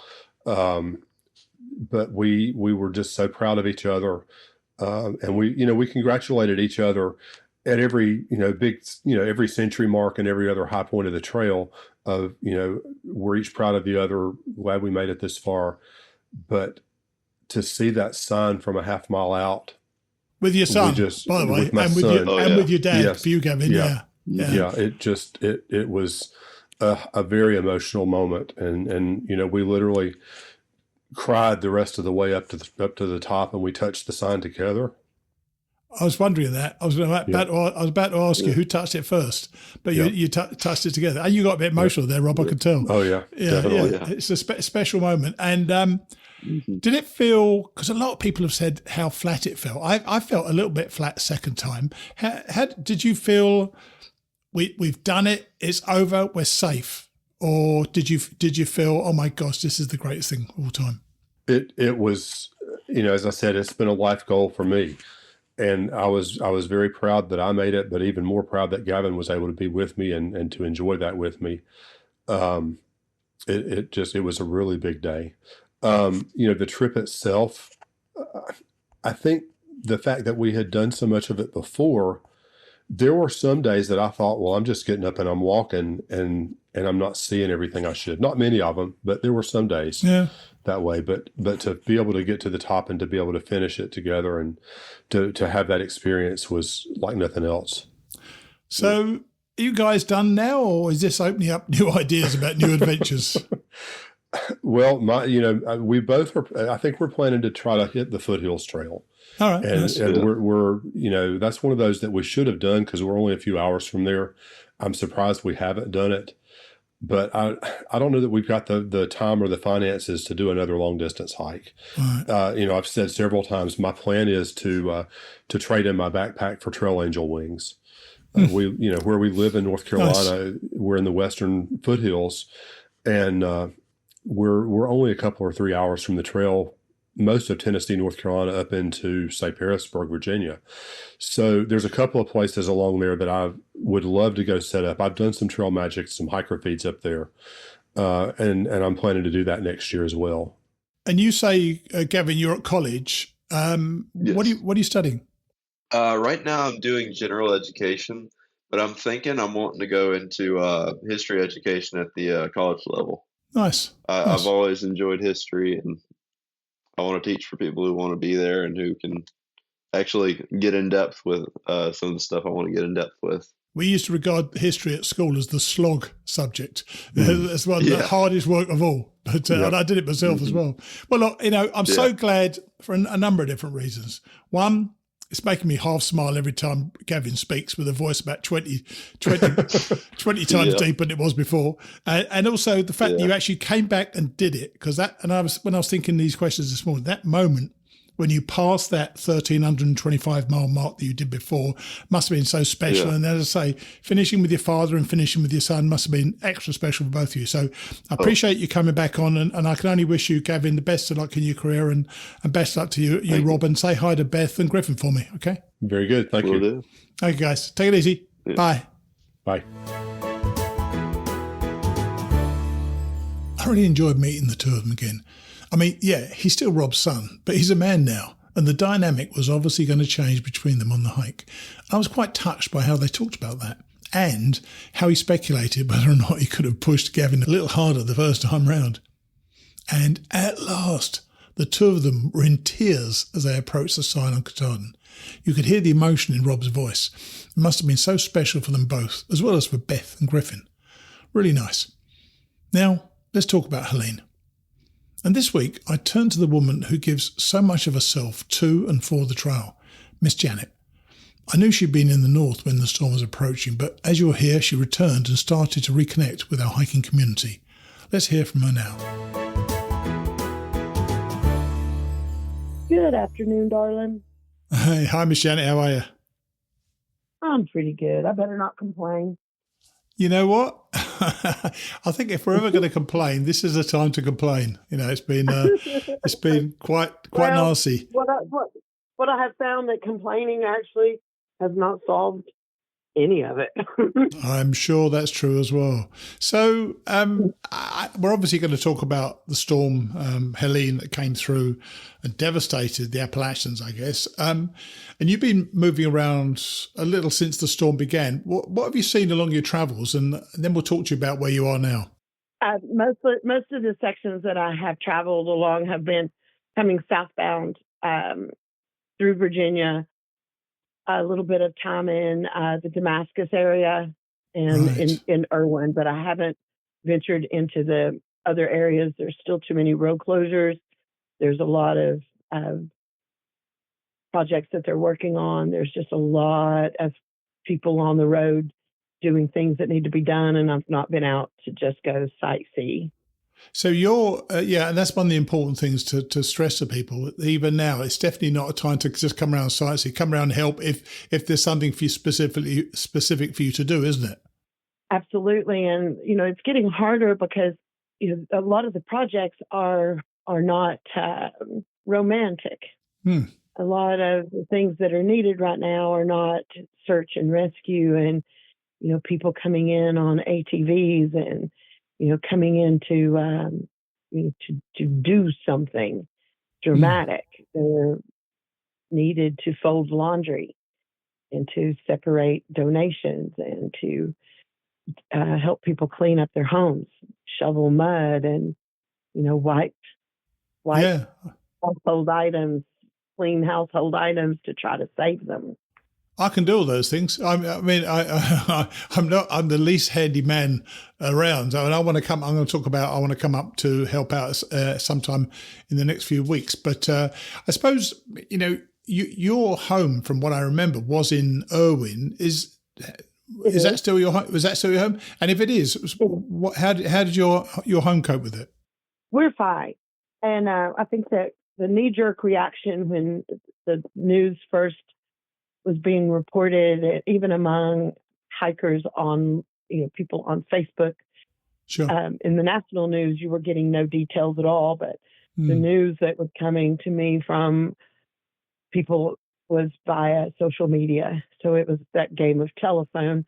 but we were just so proud of each other, and we congratulated each other at every every century mark and every other high point of the trail. Of we're each proud of the other, glad we made it this far, but to see that sign from a half mile out with your son, by the way, and with your dad, for you, Gavin, it was a very emotional moment, and we literally cried the rest of the way up to the top, and we touched the sign together. I was wondering that. I was about to ask you who touched it first, but you touched it together, and you got a bit emotional there, Rob. I could tell. Oh yeah, definitely. Yeah. It's a special moment. And did it feel? Because a lot of people have said how flat it felt. I felt a little bit flat second time. How did you feel? We've done it. It's over. We're safe. Or did you feel, oh my gosh, this is the greatest thing of all time? It was, as I said, it's been a life goal for me. And I was very proud that I made it, but even more proud that Gavin was able to be with me and to enjoy that with me. It was a really big day. The trip itself, I think the fact that we had done so much of it before, there were some days that I thought, well, I'm just getting up and I'm walking and I'm not seeing everything I should. Not many of them, but there were some days that way. But to be able to get to the top and to be able to finish it together and to have that experience was like nothing else. So are you guys done now, or is this opening up new ideas about new adventures? Well, we both are. I think we're planning to try to hit the Foothills Trail. All right, and we're that's one of those that we should have done because we're only a few hours from there. I'm surprised we haven't done it, but I don't know that we've got the time or the finances to do another long distance hike. Right. I've said several times my plan is to trade in my backpack for Trail Angel wings. Where we live in North Carolina, we're in the western foothills, and we're only a couple or 3 hours from the trail, most of Tennessee, North Carolina, up into, say, Harrisburg, Virginia. So there's a couple of places along there that I would love to go set up. I've done some trail magic, some hiker feeds up there, and I'm planning to do that next year as well. And you say, Gavin, you're at college. What Yes. are you studying? Right now I'm doing general education, but I'm thinking I'm wanting to go into history education at the college level. Nice. I've always enjoyed history, and I want to teach for people who want to be there and who can actually get in depth with some of the stuff I want to get in depth with. We used to regard history at school as the slog subject. It's one of the hardest work of all. But and I did it myself as well. Well, look, I'm so glad for a number of different reasons. One, it's making me half smile every time Gavin speaks with a voice about 20 times deeper than it was before. And also the fact that you actually came back and did it, because when I was thinking these questions this morning, that moment when you passed that 1,325-mile mark that you did before must have been so special. Yeah. And as I say, finishing with your father and finishing with your son must have been extra special for both of you. So I appreciate you coming back on, and I can only wish you, Gavin, the best of luck in your career, and best luck to you Rob, and say hi to Beth and Griffin for me, okay? Very good. Thank you. Do. Okay, guys. Take it easy. Yeah. Bye. Bye. I really enjoyed meeting the two of them again. I mean, yeah, he's still Rob's son, but he's a man now, and the dynamic was obviously going to change between them on the hike. I was quite touched by how they talked about that, and how he speculated whether or not he could have pushed Gavin a little harder the first time round. And at last, the two of them were in tears as they approached the sign on Katahdin. You could hear the emotion in Rob's voice. It must have been so special for them both, as well as for Beth and Griffin. Really nice. Now, let's talk about Helene. And this week, I turned to the woman who gives so much of herself to and for the trail, Miss Janet. I knew she'd been in the north when the storm was approaching, but as you'll hear, she returned and started to reconnect with our hiking community. Let's hear from her now. Good afternoon, darling. Hey, hi, Miss Janet. How are you? I'm pretty good. I better not complain. You know what? I think if we're ever going to complain, this is the time to complain. It's been quite nasty. What I have found that complaining actually has not solved any of it. I'm sure that's true as well. So we're obviously going to talk about the storm, Helene, that came through and devastated the Appalachians, I guess. And you've been moving around a little since the storm began. What have you seen along your travels? And then we'll talk to you about where you are now. Most of the sections that I have traveled along have been coming southbound through Virginia. A little bit of time in the Damascus area and in Erwin, but I haven't ventured into the other areas. There's still too many road closures. There's a lot of projects that they're working on. There's just a lot of people on the road doing things that need to be done, and I've not been out to just go sightsee. So you're, and that's one of the important things to stress to people. Even now, it's definitely not a time to just come around sightsee. Come around and help if there's something for you specific for you to do, isn't it? Absolutely, and it's getting harder because a lot of the projects are not romantic. A lot of the things that are needed right now are not search and rescue, and people coming in on ATVs and coming in to do something dramatic. They're needed to fold laundry and to separate donations and to help people clean up their homes, shovel mud, and wipe household items, clean household items to try to save them. I can do all those things. I'm the least handy man around. I want to come up to help out sometime in the next few weeks. But I suppose, your home, from what I remember, was in Erwin. Is that still your home? Was that still your home? And if it is, how did your home cope with it? We're fine. And I think that the knee-jerk reaction when the news first was being reported, even among hikers on, people on Facebook, Sure. In the national news, you were getting no details at all, but the news that was coming to me from people was via social media. So it was that game of telephone.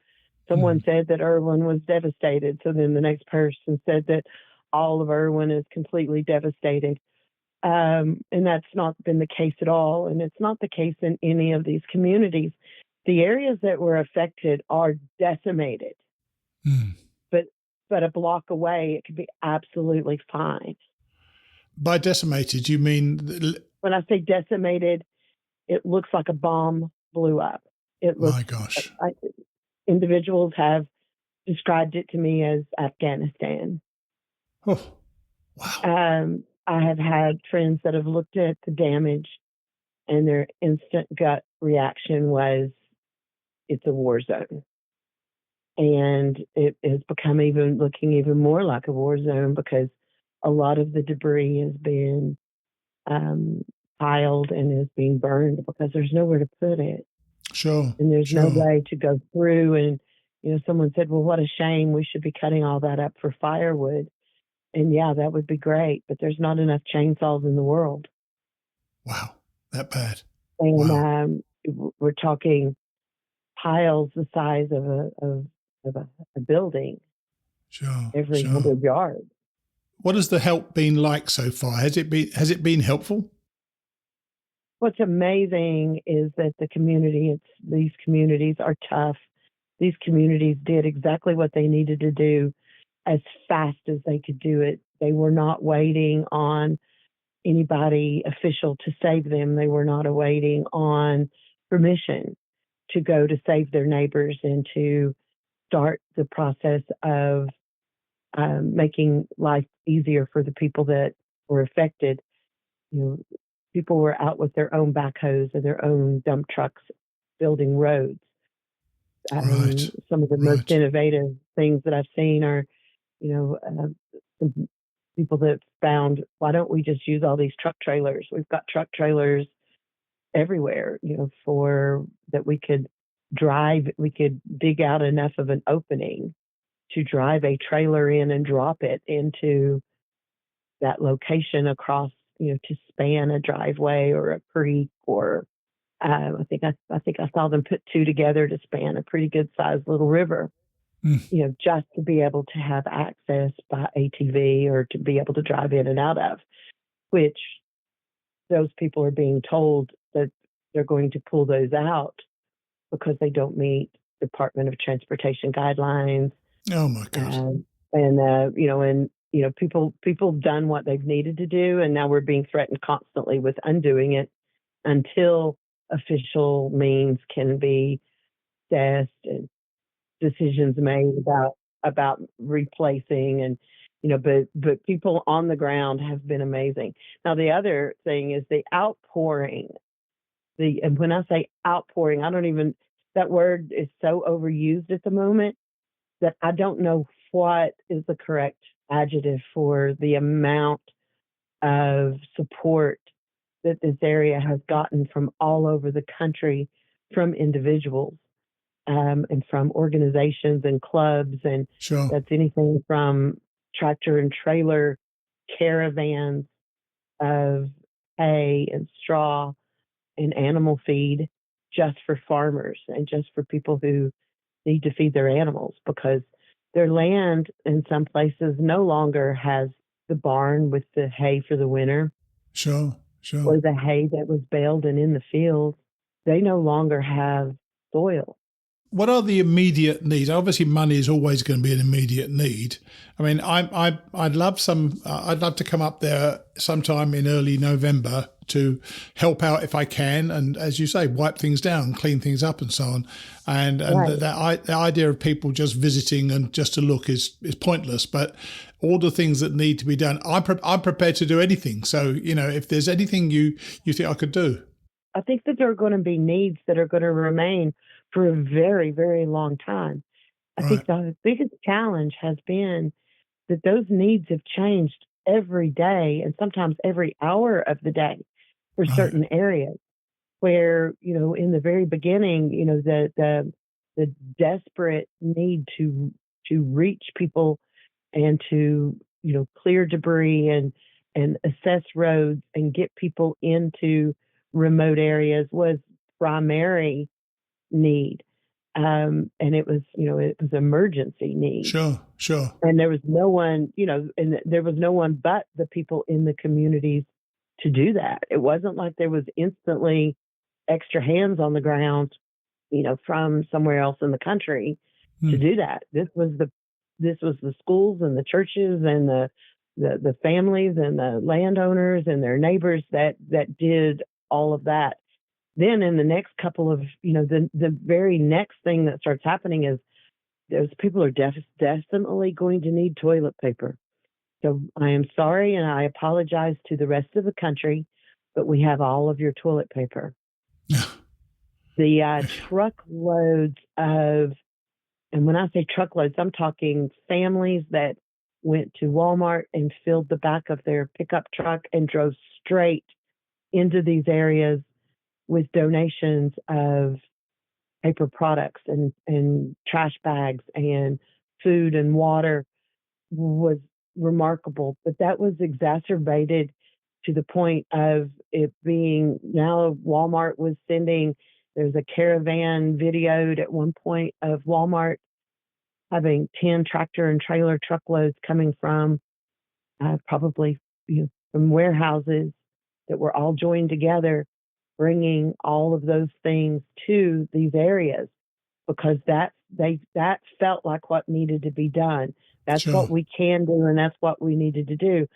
Someone said that Erwin was devastated. So then the next person said that all of Erwin is completely devastated. And that's not been the case at all. And it's not the case in any of these communities. The areas that were affected are decimated. But a block away, it could be absolutely fine. By decimated, you mean? When I say decimated, it looks like a bomb blew up. It looks, my gosh. Individuals have described it to me as Afghanistan. Oh, wow. I have had friends that have looked at the damage and their instant gut reaction was, it's a war zone. And it has become looking even more like a war zone because a lot of the debris has been piled and is being burned because there's nowhere to put it. Sure. And there's no way to go through. And, someone said, well, what a shame. We should be cutting all that up for firewood. And yeah, that would be great. But there's not enough chainsaws in the world. Wow. That bad. And we're talking piles the size of a building. Sure. Every 100 yards. What has the help been like so far? Has it been helpful? What's amazing is that these communities are tough. These communities did exactly what they needed to do as fast as they could do it. They were not waiting on anybody official to save them. They were not waiting on permission to go to save their neighbors and to start the process of making life easier for the people that were affected. People were out with their own backhoes and their own dump trucks building roads. Some of the most innovative things that I've seen are, some people that found, why don't we just use all these truck trailers? We've got truck trailers everywhere, for that we could dig out enough of an opening to drive a trailer in and drop it into that location across, to span a driveway or a creek or I think I saw them put two together to span a pretty good sized little river, just to be able to have access by ATV or to be able to drive in and out of, which those people are being told that they're going to pull those out because they don't meet Department of Transportation guidelines. Oh my God. People done what they've needed to do, and now we're being threatened constantly with undoing it until official means can be assessed and decisions made about replacing and but people on the ground have been amazing. Now the other thing is the outpouring. And when I say outpouring, that word is so overused at the moment that I don't know what is the correct adjective for the amount of support that this area has gotten from all over the country, from individuals and from organizations and clubs. And that's anything from tractor and trailer caravans of hay and straw and animal feed just for farmers and just for people who need to feed their animals, because their land in some places no longer has the barn with the hay for the winter. Sure. Or the hay that was baled and in the field. They no longer have soil. What are the immediate needs? Obviously, money is always going to be an immediate need. I mean, I'd love to come up there sometime in early November to help out if I can, and as you say, wipe things down, clean things up, and so on. And the idea of people just visiting and just to look is pointless. But all the things that need to be done, I'm prepared to do anything. So if there's anything you think I could do, I think that there are going to be needs that are going to remain for a very, very long time. I think the biggest challenge has been that those needs have changed every day and sometimes every hour of the day for certain areas where, in the very beginning, the desperate need to reach people and to, clear debris and assess roads and get people into remote areas was primary need. And it was emergency need. Sure. And there was no one, and there was no one but the people in the communities to do that. It wasn't like there was instantly extra hands on the ground, from somewhere else in the country to do that. This was the schools and the churches and the families and the landowners and their neighbors that did all of that. Then in the next couple of, the very next thing that starts happening is those people are definitely going to need toilet paper. So I am sorry, and I apologize to the rest of the country, but we have all of your toilet paper. The truckloads of, and when I say truckloads, I'm talking families that went to Walmart and filled the back of their pickup truck and drove straight into these areas with donations of paper products and trash bags and food and water was remarkable. But that was exacerbated to the point of it being now Walmart was sending, there's a caravan videoed at one point of Walmart having 10 tractor and trailer truckloads coming from probably from warehouses that were all joined together, bringing all of those things to these areas because that felt like what needed to be done. That's what we can do, and that's what we needed to do.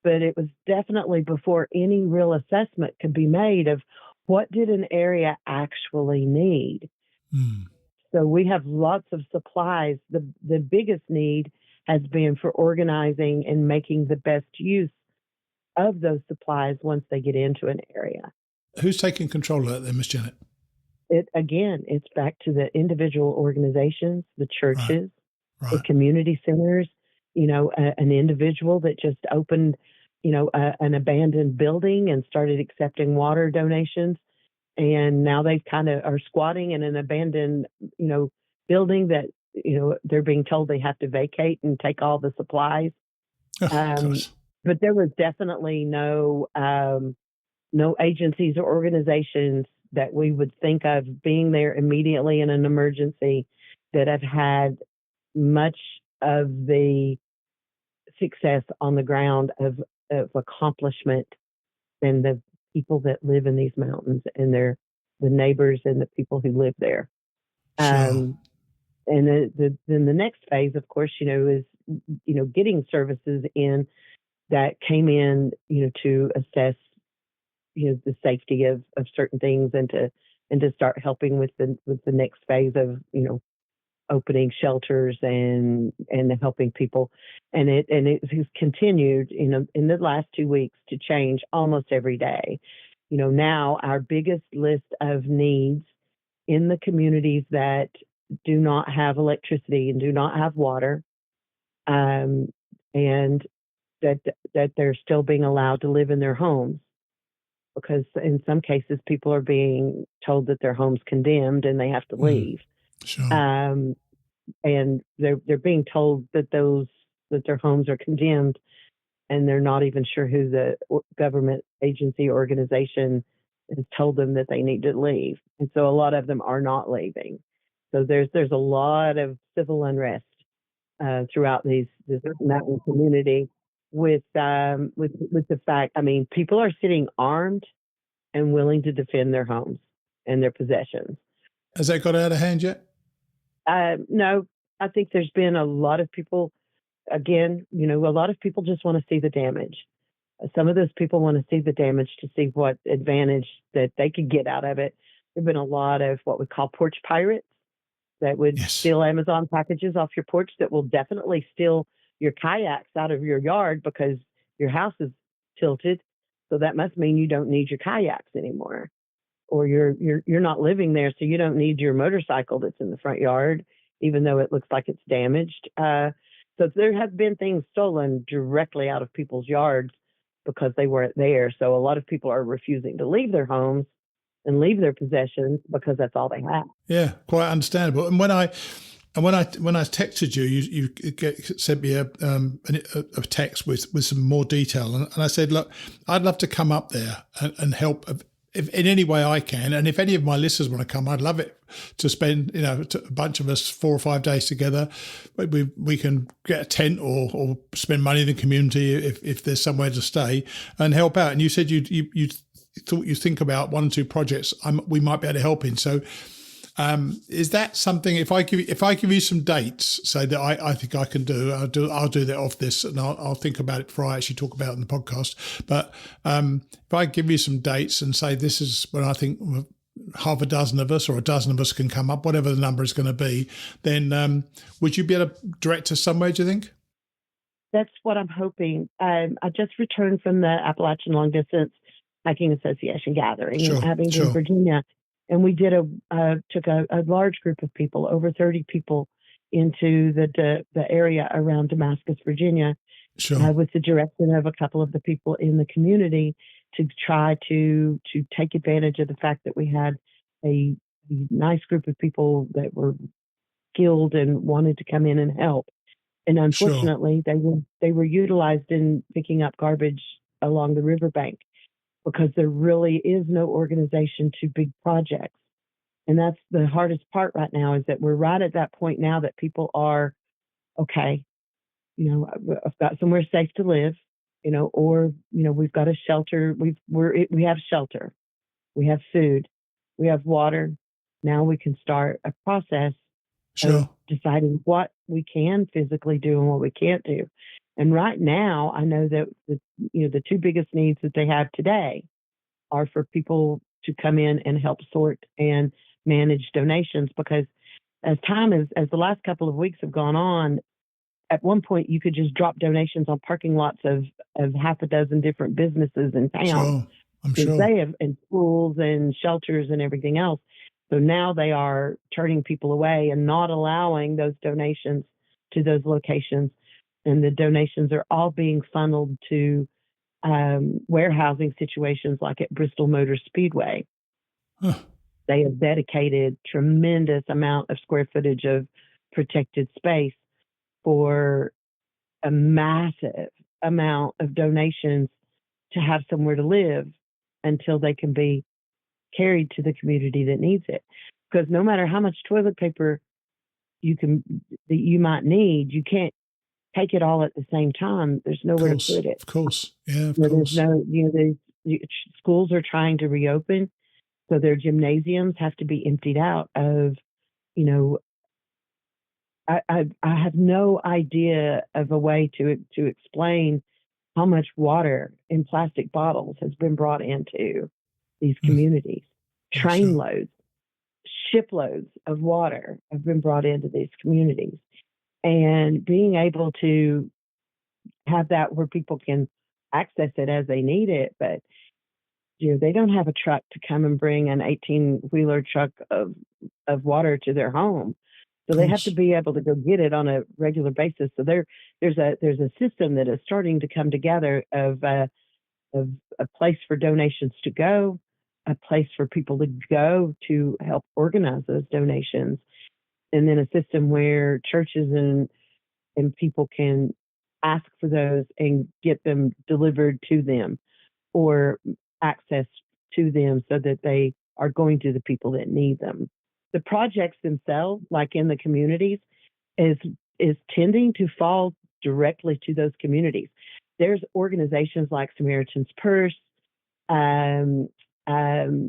But it was definitely before any real assessment could be made of what did an area actually need. So we have lots of supplies. The biggest need has been for organizing and making the best use of those supplies once they get into an area. Who's taking control of that then, Miss Janet? It's back to the individual organizations, the churches, the community centers, an individual that just opened, an abandoned building and started accepting water donations. And now they kind of are squatting in an abandoned, building that, they're being told they have to vacate and take all the supplies. But there was definitely no agencies or organizations that we would think of being there immediately in an emergency that have had much of the success on the ground of accomplishment than the people that live in these mountains and the neighbors and the people who live there. And then the next phase, of course, is, getting services in that came in, to assess, the safety of certain things and to start helping with the next phase of, opening shelters and helping people. And it has continued, in the last 2 weeks to change almost every day. Now our biggest list of needs in the communities that do not have electricity and do not have water, and that they're still being allowed to live in their homes, because in some cases people are being told that their home's condemned and they have to leave. And they're being told that their homes are condemned, and they're not even sure who the government agency organization has told them that they need to leave. And so a lot of them are not leaving. So there's a lot of civil unrest throughout this mountain community with the fact, people are sitting armed and willing to defend their homes and their possessions. Has that got out of hand yet? No, I think there's been a lot of people, again, a lot of people just want to see the damage. Some of those people want to see the damage to see what advantage that they could get out of it. There have been a lot of what we call porch pirates that would steal Amazon packages off your porch, that will definitely steal your kayaks out of your yard because your house is tilted. So that must mean you don't need your kayaks anymore, or you're not living there, so you don't need your motorcycle that's in the front yard, even though it looks like it's damaged. So there have been things stolen directly out of people's yards because they weren't there. So a lot of people are refusing to leave their homes and leave their possessions because that's all they have. Yeah, quite understandable. And when I And when I texted you, you sent me a text with some more detail, and I said, look, I'd love to come up there and help if in any way I can, and if any of my listeners want to come, I'd love it to spend a bunch of us 4 or 5 days together. We can get a tent or spend money in the community if there's somewhere to stay and help out. And you said you thought you think about 1 or 2 projects we might be able to help in. So. Is that something? If I give you some dates, say that I think I can do, I'll do that off this, and I'll think about it before I actually talk about it in the podcast. But if I give you some dates and say this is when I think half a dozen of us or a dozen of us can come up, whatever the number is going to be, then would you be able to direct us somewhere? Do you think? That's what I'm hoping. I just returned from the Appalachian Long Distance Hiking Association gathering in Abingdon, Virginia. And we did took a large group of people, over 30 people, into the area around Damascus, Virginia, with the direction of a couple of the people in the community to try to take advantage of the fact that we had a nice group of people that were skilled and wanted to come in and help. And unfortunately, they were utilized in picking up garbage along the riverbank, because there really is no organization to big projects. And that's the hardest part right now, is that we're right at that point now that people are, okay, I've got somewhere safe to live, or, we've got a shelter. We have shelter, we have food, we have water. Now we can start a process of deciding what we can physically do and what we can't do. And right now, I know that the 2 biggest needs that they have today are for people to come in and help sort and manage donations. Because as the last couple of weeks have gone on, at one point you could just drop donations on parking lots of half a dozen different businesses in town. I'm sure. They have, and schools and shelters and everything else. So now they are turning people away and not allowing those donations to those locations. And the donations are all being funneled to warehousing situations like at Bristol Motor Speedway. They have dedicated tremendous amount of square footage of protected space for a massive amount of donations to have somewhere to live until they can be carried to the community that needs it. Because no matter how much toilet paper you might need, you can't take it all at the same time. There's nowhere to put it. Of course. Yeah, of course. There's schools are trying to reopen, so their gymnasiums have to be emptied out of, I have no idea of a way to explain how much water in plastic bottles has been brought into these communities. Trainloads, shiploads of water have been brought into these communities. And being able to have that where people can access it as they need it, but they don't have a truck to come and bring an 18-wheeler truck of water to their home, so they have to be able to go get it on a regular basis. So there's a system that is starting to come together of a place for donations to go, a place for people to go to help organize those donations, and then a system where churches and people can ask for those and get them delivered to them, or access to them so that they are going to the people that need them. The projects themselves, like in the communities, is tending to fall directly to those communities. There's organizations like Samaritan's Purse,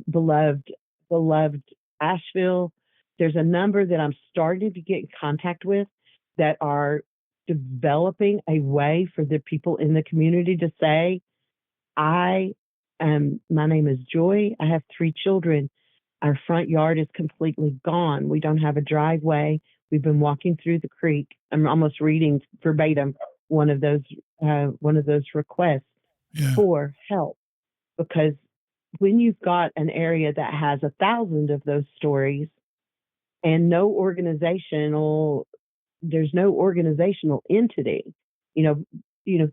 beloved Asheville. There's a number that I'm starting to get in contact with that are developing a way for the people in the community to say, my name is Joy. I have 3 children. Our front yard is completely gone. We don't have a driveway. We've been walking through the creek. I'm almost reading verbatim one of those requests for help, because when you've got an area that has 1,000 of those stories and there's no organizational entity,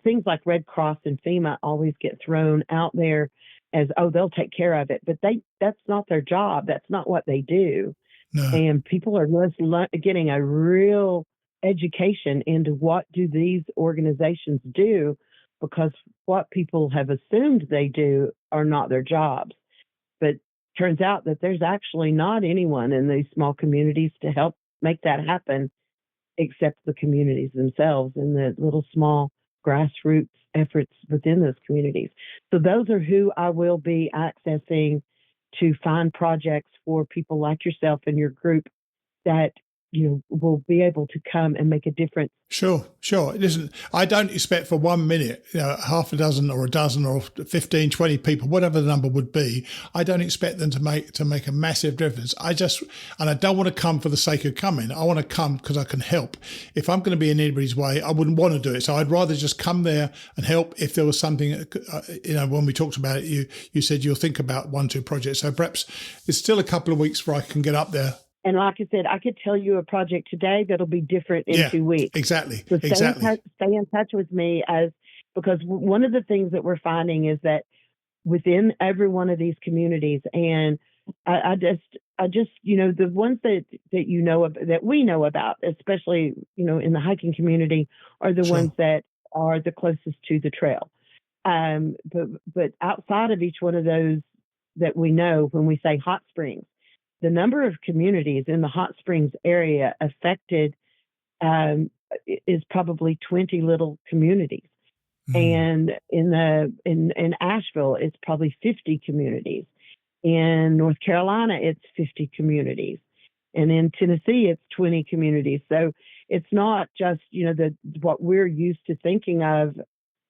things like Red Cross and FEMA always get thrown out there as, oh, they'll take care of it, but that's not their job. That's not what they do. No. And people are just getting a real education into what do these organizations do, because what people have assumed they do are not their jobs. But turns out that there's actually not anyone in these small communities to help make that happen except the communities themselves and the little small grassroots efforts within those communities. So those are who I will be accessing to find projects for people like yourself and your group that will be able to come and make a difference. Sure. Listen, I don't expect for 1 minute, half a dozen or a dozen or 15, 20 people, whatever the number would be. I don't expect them to make a massive difference. And I don't want to come for the sake of coming. I want to come because I can help. If I'm going to be in anybody's way, I wouldn't want to do it. So I'd rather just come there and help. If there was something, when we talked about it, you said you'll think about 1-2 projects. So perhaps it's still a couple of weeks before I can get up there. And like I said, I could tell you a project today that'll be different in 2 weeks. Exactly. So stay in touch with me, because one of the things that we're finding is that within every one of these communities, and I just the ones that that we know about, especially in the hiking community, are the ones that are the closest to the trail. But outside of each one of those that we know, when we say hot springs, the number of communities in the hot springs area affected is probably 20 little communities. And in Asheville, it's probably 50 communities. In North Carolina, it's 50 communities. And in Tennessee, it's 20 communities. So it's not just, what we're used to thinking of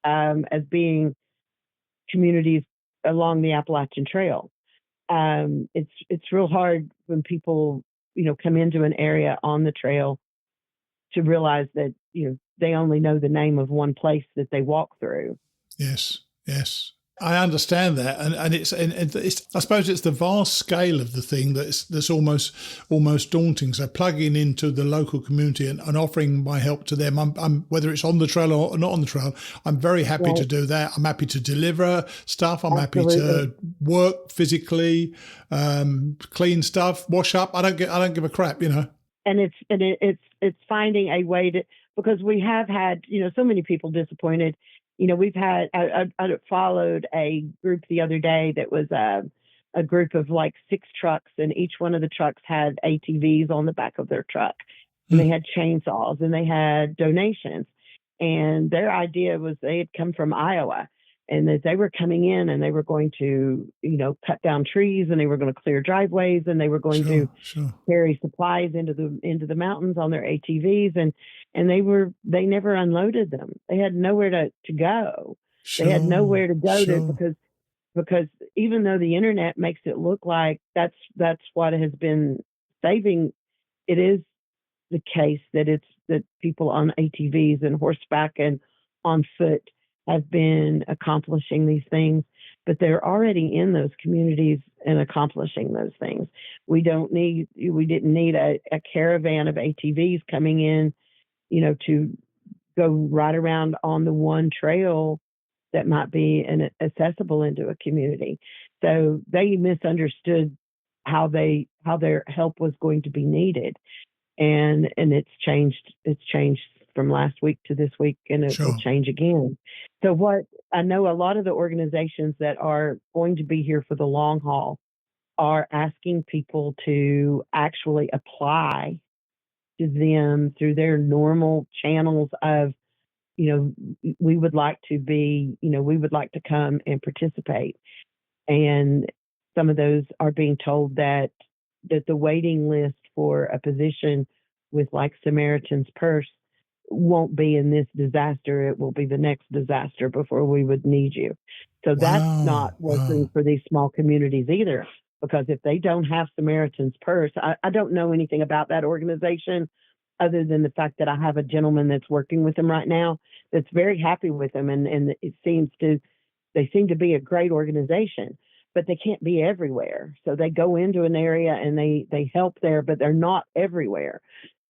as being communities along the Appalachian Trail. It's real hard when people, come into an area on the trail to realize that, they only know the name of one place that they walk through. Yes. I understand that, and it's I suppose it's the vast scale of the thing that's almost daunting. So plugging into the local community and offering my help to them, I'm whether it's on the trail or not on the trail, I'm very happy to do that. I'm happy to deliver stuff. I'm happy to work physically, clean stuff, wash up. I don't give a crap, And it's finding a way to, because we have had so many people disappointed. We've had, I followed a group the other day that was a group of like 6 trucks, and each one of the trucks had ATVs on the back of their truck. And they had chainsaws and they had donations. And their idea was they had come from Iowa, and that they were coming in and they were going to, cut down trees, and they were going to clear driveways, and they were going to carry supplies into the mountains on their ATVs. And they never unloaded them. They had nowhere to go. They had nowhere to go to, because even though the internet makes it look like that's what has been saving, it is the case that people on ATVs and horseback and on foot have been accomplishing these things, but they're already in those communities and accomplishing those things. We didn't need a caravan of ATVs coming in, to go right around on the one trail that might be accessible into a community. So they misunderstood how their help was going to be needed. And it's changed from last week to this week, and it will change again. So what I know, a lot of the organizations that are going to be here for the long haul are asking people to actually apply to them through their normal channels of, we would like to come and participate. And some of those are being told that the waiting list for a position with like Samaritan's Purse won't be in this disaster. It will be the next disaster before we would need you. So that's not working for these small communities either, because if they don't have Samaritan's Purse, I don't know anything about that organization other than the fact that I have a gentleman that's working with them right now that's very happy with them. And they seem to be a great organization, but they can't be everywhere. So they go into an area and they help there, but they're not everywhere.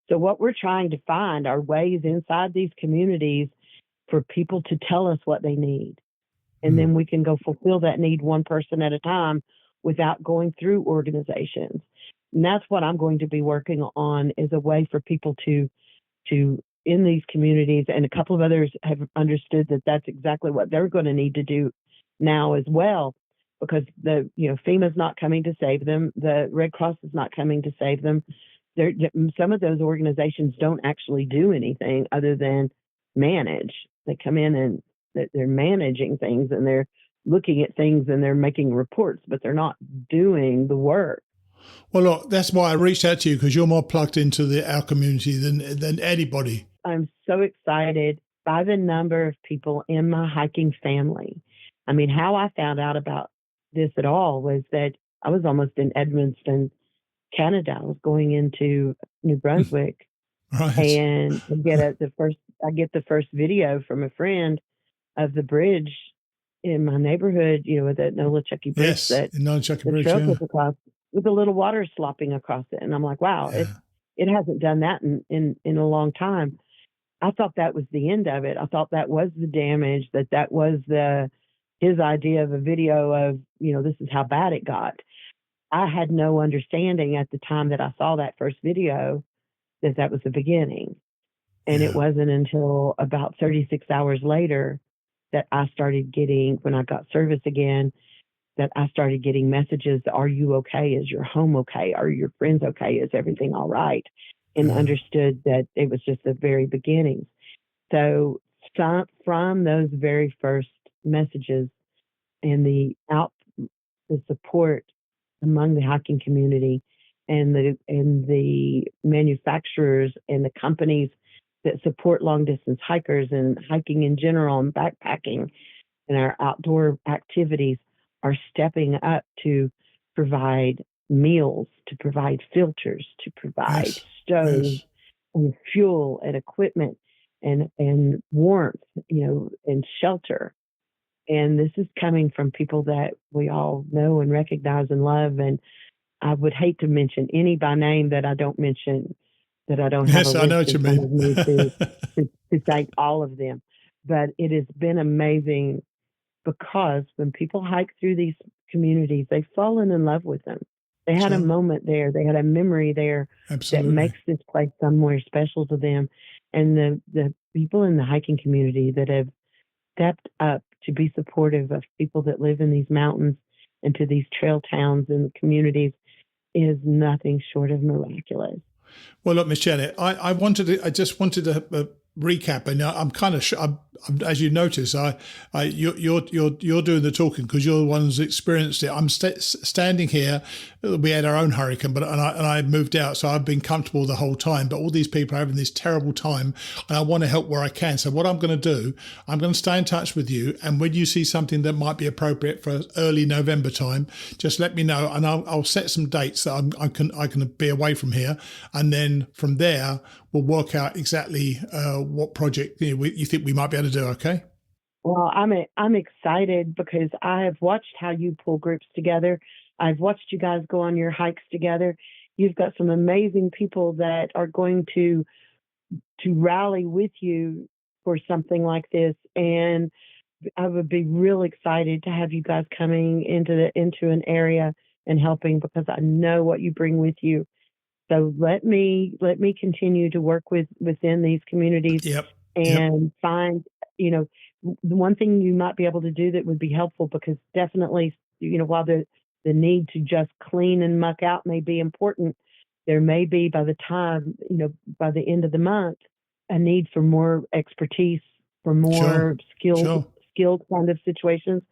So what we're trying to find are ways inside these communities for people to tell us what they need. And then we can go fulfill that need one person at a time without going through organizations. And that's what I'm going to be working on, is a way for people to in these communities, and a couple of others have understood that that's exactly what they're going to need to do now as well, because the FEMA's not coming to save them, the Red Cross is not coming to save them. Some of those organizations don't actually do anything other than manage. They come in and they're managing things, and they're looking at things, and they're making reports, but they're not doing the work. Well, look, that's why I reached out to you, because you're more plugged into our community than anybody. I'm so excited by the number of people in my hiking family. I mean, how I found out about this at all was that I was almost in Edmonton, Canada. I was going into New Brunswick, right. And I get the first video from a friend of the bridge in my neighborhood, with that Nolichucky Bridge. Yes, that Nolichucky Bridge, trail goes across, with a little water slopping across it. And I'm like, wow, it hasn't done that in a long time. I thought that was the end of it. I thought that was the damage, that was his idea of a video of, this is how bad it got. I had no understanding at the time that I saw that first video that was the beginning. And it wasn't until about 36 hours later that I started getting, when I got service again, that I started getting messages, are you okay? Is your home okay? Are your friends okay? Is everything all right? And understood that it was just the very beginnings. So from those very first messages and the support among the hiking community and the manufacturers and the companies that support long distance hikers and hiking in general and backpacking and our outdoor activities are stepping up to provide meals, to provide filters, to provide stoves and fuel and equipment and warmth, and shelter. And this is coming from people that we all know and recognize and love. And I would hate to mention any by name that I don't mention, that I don't have a list I know what you mean. to thank all of them. But it has been amazing, because when people hike through these communities, they've fallen in love with them. They had a moment there. They had a memory there that makes this place somewhere special to them. And the people in the hiking community that have stepped up to be supportive of people that live in these mountains and to these trail towns and communities is nothing short of miraculous. Well, look, Miss Janet, I just wanted to recap, and I'm kind of as you notice, you're doing the talking because you're the one who's experienced it. I'm standing here. We had our own hurricane, and I moved out, so I've been comfortable the whole time. But all these people are having this terrible time, and I want to help where I can. So what I'm going to do, I'm going to stay in touch with you, and when you see something that might be appropriate for early November time, just let me know, and I'll set some dates that I can be away from here, and then from there we'll work out exactly what project you think we might be able to do. Okay. Well, I'm excited because I have watched how you pull groups together. I've watched you guys go on your hikes together. You've got some amazing people that are going to rally with you for something like this, and I would be real excited to have you guys coming into an area and helping, because I know what you bring with you. So let me continue to work within these communities and find, the one thing you might be able to do that would be helpful, because definitely, while the need to just clean and muck out may be important, there may be by the end of the month, a need for more expertise, for more skilled kind of situations.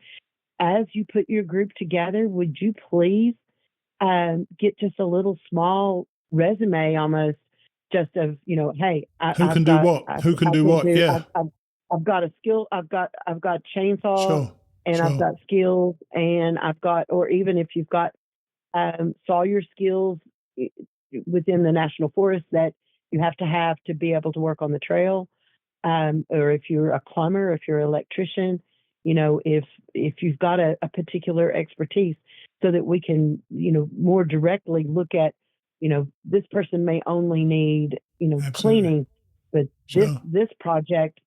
As you put your group together, would you please get just a little small resume, almost just of, hey, who can do what? Yeah. I've got a skill. I've got chainsaw, I've got skills, and I've got, or even if you've got sawyer skills within the national forest that you have to be able to work on the trail, or if you're a plumber, if you're an electrician, if you've got a particular expertise, so that we can, more directly look at, this person may only need, cleaning, but this project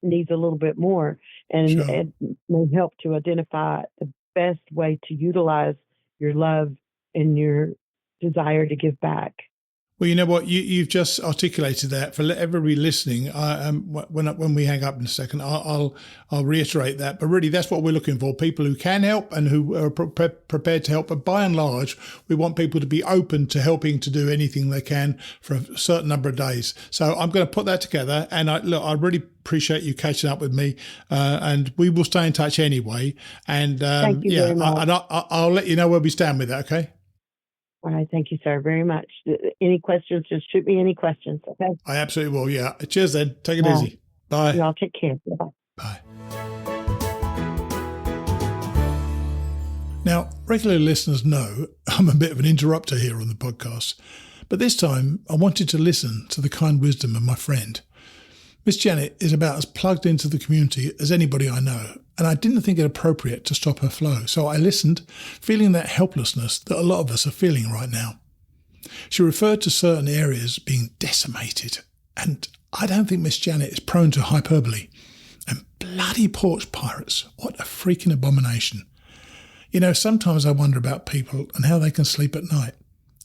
needs a little bit more, and it may help to identify the best way to utilize your love and your desire to give back. Well, you know what? You've just articulated that for everybody listening. When we hang up in a second, I'll reiterate that. But really, that's what we're looking for: people who can help and who are prepared to help. But by and large, we want people to be open to helping to do anything they can for a certain number of days. So I'm going to put that together. And I really appreciate you catching up with me. And we will stay in touch anyway. And thank you very much. I'll let you know where we stand with that. Okay. All right. Thank you, sir, very much. Any questions, just shoot me any questions, okay? I absolutely will, yeah. Cheers then. Take it easy. Bye. Y'all take care. Bye-bye. Bye. Now, regular listeners know I'm a bit of an interrupter here on the podcast, but this time I wanted to listen to the kind wisdom of my friend. Miss Janet is about as plugged into the community as anybody I know, and I didn't think it appropriate to stop her flow, so I listened, feeling that helplessness that a lot of us are feeling right now. She referred to certain areas being decimated, and I don't think Miss Janet is prone to hyperbole. And bloody porch pirates, what a freaking abomination. You know, sometimes I wonder about people and how they can sleep at night.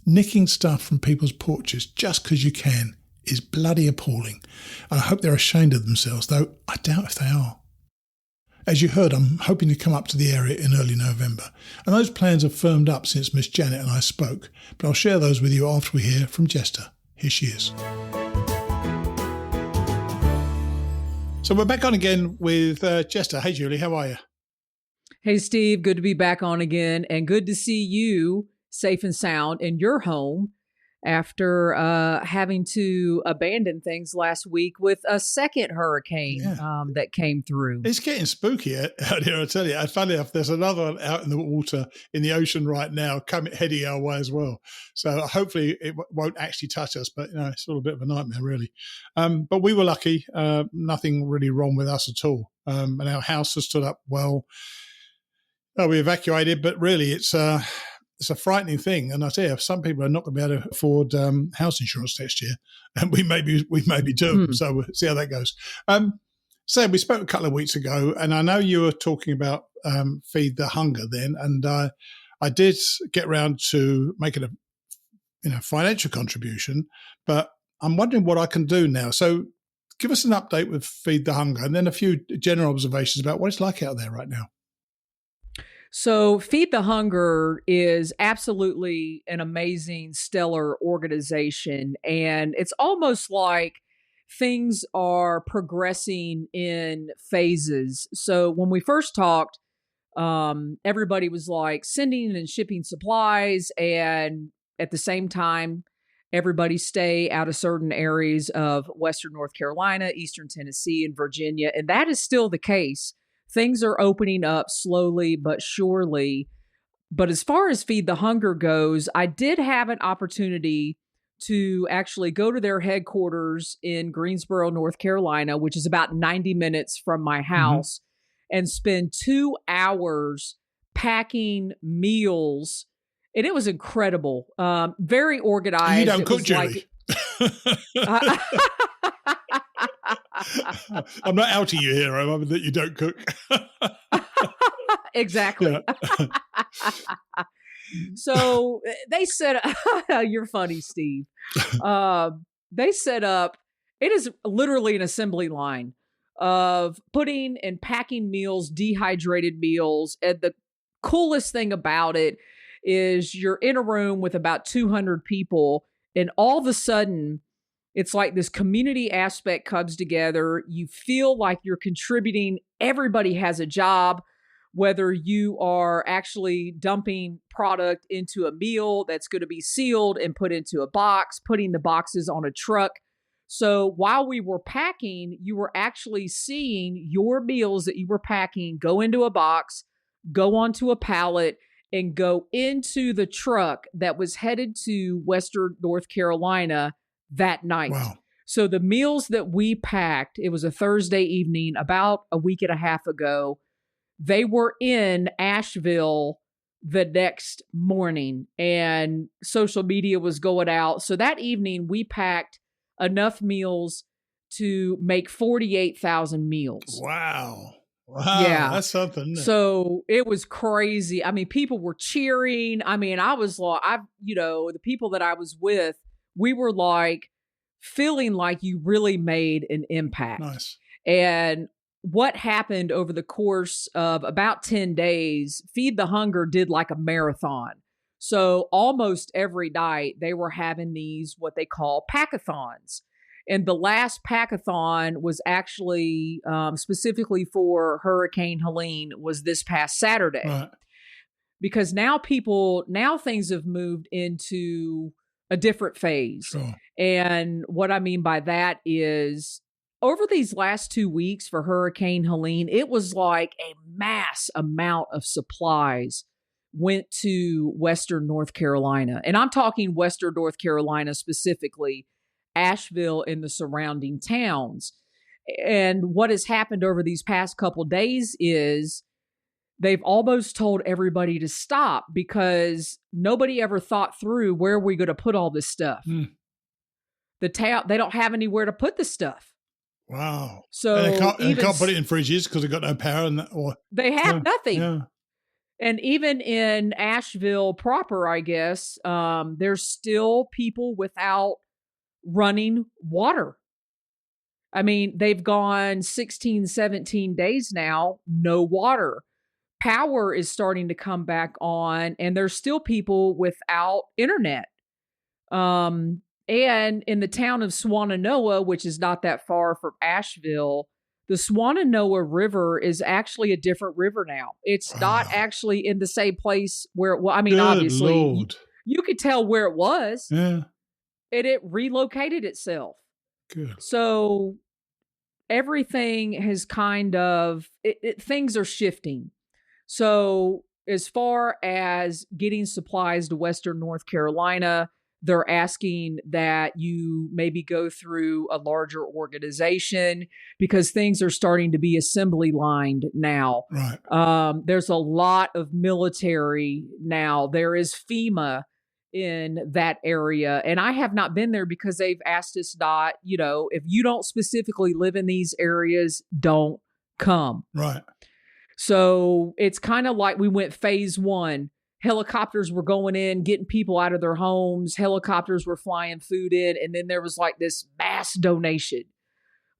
Nicking stuff from people's porches just because you can is bloody appalling. And I hope they're ashamed of themselves, though I doubt if they are. As you heard, I'm hoping to come up to the area in early November, and those plans have firmed up since Miss Janet and I spoke, but I'll share those with you after we hear from Jester. Here she is. So we're back on again with Jester. Hey, Julie, how are you? Hey, Steve, good to be back on again, and good to see you safe and sound in your home after having to abandon things last week with a second hurricane that came through. It's getting spooky out here, I tell you. Funny enough, there's another one out in the water in the ocean right now, heading our way as well. So hopefully it won't actually touch us, but it's all a bit of a nightmare, really. But we were lucky. Nothing really wrong with us at all. And our house has stood up well. We evacuated, but really it's a frightening thing. And I tell you, some people are not going to be able to afford house insurance next year. And we may be too. So we'll see how that goes. So we spoke a couple of weeks ago, and I know you were talking about Feed the Hunger then. And I did get around to making a financial contribution, but I'm wondering what I can do now. So give us an update with Feed the Hunger and then a few general observations about what it's like out there right now. So Feed the Hunger is absolutely an amazing, stellar organization. And it's almost like things are progressing in phases. So when we first talked, everybody was like sending and shipping supplies. And at the same time, everybody stay out of certain areas of Western North Carolina, Eastern Tennessee, and Virginia. And that is still the case. Things are opening up slowly but surely. But as far as Feed the Hunger goes, I did have an opportunity to actually go to their headquarters in Greensboro, North Carolina, which is about 90 minutes from my house, and spend 2 hours packing meals. And it was incredible. Very organized. You don't cook, Julie. I'm not outing you here, I'm that you don't cook. Exactly. So they set up, you're funny, Steve. They set up, it is literally an assembly line of putting and packing meals, dehydrated meals. And the coolest thing about it is you're in a room with about 200 people, and all of a sudden, it's like this community aspect comes together. You feel like you're contributing. Everybody has a job, whether you are actually dumping product into a meal that's going to be sealed and put into a box, putting the boxes on a truck. So while we were packing, you were actually seeing your meals that you were packing go into a box, go onto a pallet, and go into the truck that was headed to Western North Carolina that night. Wow. So the meals that we packed, it was a Thursday evening about a week and a half ago. They were in Asheville the next morning, and social media was going out. So that evening we packed enough meals to make 48,000 meals. Wow. Wow, that's something. Isn't it? So it was crazy. I mean, people were cheering. I mean, I was like, the people that I was with, we were like feeling like you really made an impact. Nice. And what happened over the course of about 10 days, Feed the Hunger did like a marathon. So almost every night they were having these, what they call packathons. And the last packathon was actually specifically for Hurricane Helene was this past Saturday. Right. Because now things have moved into a different phase. Sure. And what I mean by that is over these last 2 weeks for Hurricane Helene, it was like a mass amount of supplies went to Western North Carolina. And I'm talking Western North Carolina specifically, Asheville and the surrounding towns. And what has happened over these past couple days is they've almost told everybody to stop because nobody ever thought through where are we going to put all this stuff. The town, they don't have anywhere to put the stuff. Wow. So and they can't put it in fridges because they've got no power. They have nothing. Yeah. And even in Asheville proper, I guess, there's still people without running water. I mean, they've gone 16, 17 days now, no water. Power is starting to come back on, and there's still people without internet. And in the town of Swannanoa, which is not that far from Asheville, the Swannanoa River is actually a different river now. It's not actually in the same place where it was. I mean, Good obviously, Lord. you could tell where it was. Yeah. And it relocated itself. Good. So everything has kind of, things are shifting. So as far as getting supplies to Western North Carolina, they're asking that you maybe go through a larger organization because things are starting to be assembly lined now. Right. There's a lot of military now. There is FEMA in that area. And I have not been there because they've asked us not, if you don't specifically live in these areas, don't come. Right. So it's kind of like we went phase one. Helicopters were going in, getting people out of their homes. Helicopters were flying food in. And then there was like this mass donation,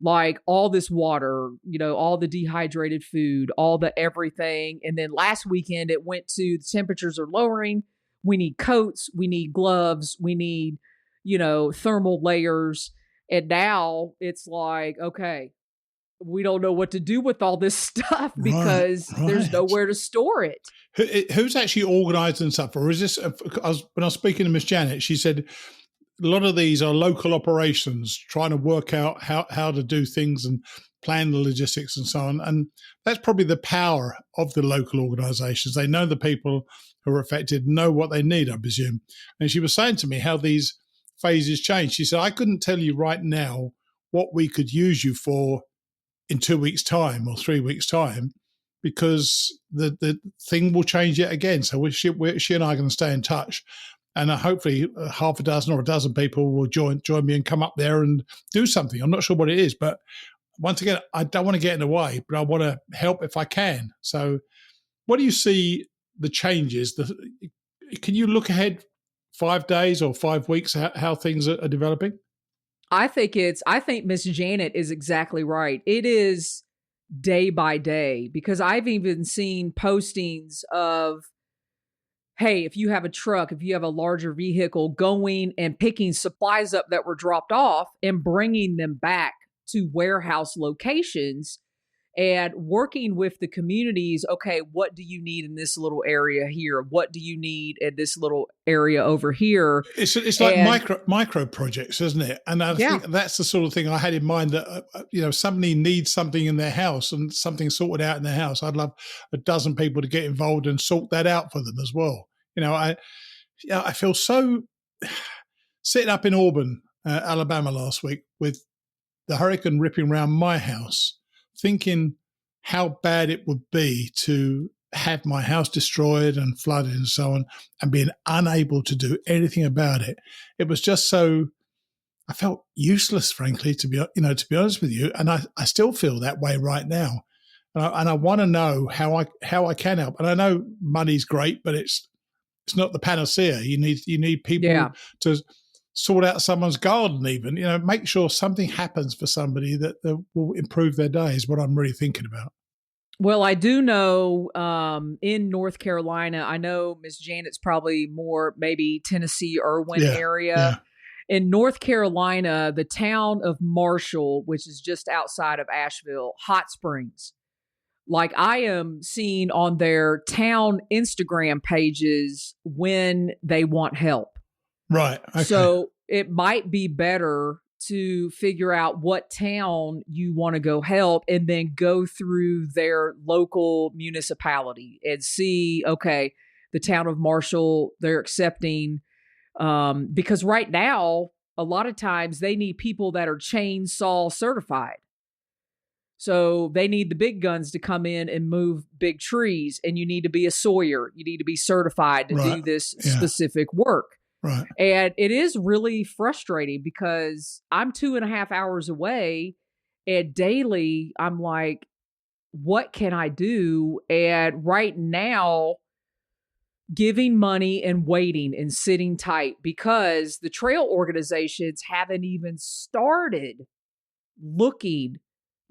like all this water, all the dehydrated food, all the everything. And then last weekend it went to the temperatures are lowering. We need coats. We need gloves. We need, thermal layers. And now it's like, okay, we don't know what to do with all this stuff because there's nowhere to store it. Who's actually organising stuff? Or is this, when I was speaking to Miss Janet, she said a lot of these are local operations trying to work out how to do things and plan the logistics and so on. And that's probably the power of the local organisations. They know the people who are affected, know what they need, I presume. And she was saying to me how these phases change. She said, I couldn't tell you right now what we could use you for in 2 weeks' time or 3 weeks' time, because the thing will change yet again. So she and I are going to stay in touch. And hopefully half a dozen or a dozen people will join me and come up there and do something. I'm not sure what it is, but once again, I don't want to get in the way, but I want to help if I can. So what do you see the changes? Can you look ahead 5 days or 5 weeks how things are developing? I think Miss Janet is exactly right. It is day by day, because I've even seen postings of, hey, if you have a truck, if you have a larger vehicle, going and picking supplies up that were dropped off and bringing them back to warehouse locations and working with the communities. Okay, what do you need in this little area here? What do you need in this little area over here? It's like micro projects, isn't it? And I think that's the sort of thing I had in mind, that somebody needs something in their house and something sorted out in their house. I'd love a dozen people to get involved and sort that out for them as well. I feel so sitting up in Auburn, Alabama last week with the hurricane ripping around my house, thinking how bad it would be to have my house destroyed and flooded and so on, and being unable to do anything about it. It was just so, I felt useless, frankly, to be honest with you. And I still feel that way right now. and I want to know how I can help. And I know money's great, but it's not the panacea. You need people to sort out someone's garden, even, make sure something happens for somebody that will improve their day is what I'm really thinking about. Well, I do know in North Carolina, I know Miss Janet's probably more maybe Tennessee, Erwin area. Yeah. In North Carolina, the town of Marshall, which is just outside of Asheville, hot springs. Like, I am seeing on their town Instagram pages when they want help. Right. Okay. So it might be better to figure out what town you want to go help and then go through their local municipality and see, okay, the town of Marshall, they're accepting, because right now, a lot of times they need people that are chainsaw certified. So they need the big guns to come in and move big trees, and you need to be a sawyer. You need to be certified to do this specific work. Right. And it is really frustrating because I'm 2.5 hours away, and daily I'm like, what can I do? And right now, giving money and waiting and sitting tight because the trail organizations haven't even started looking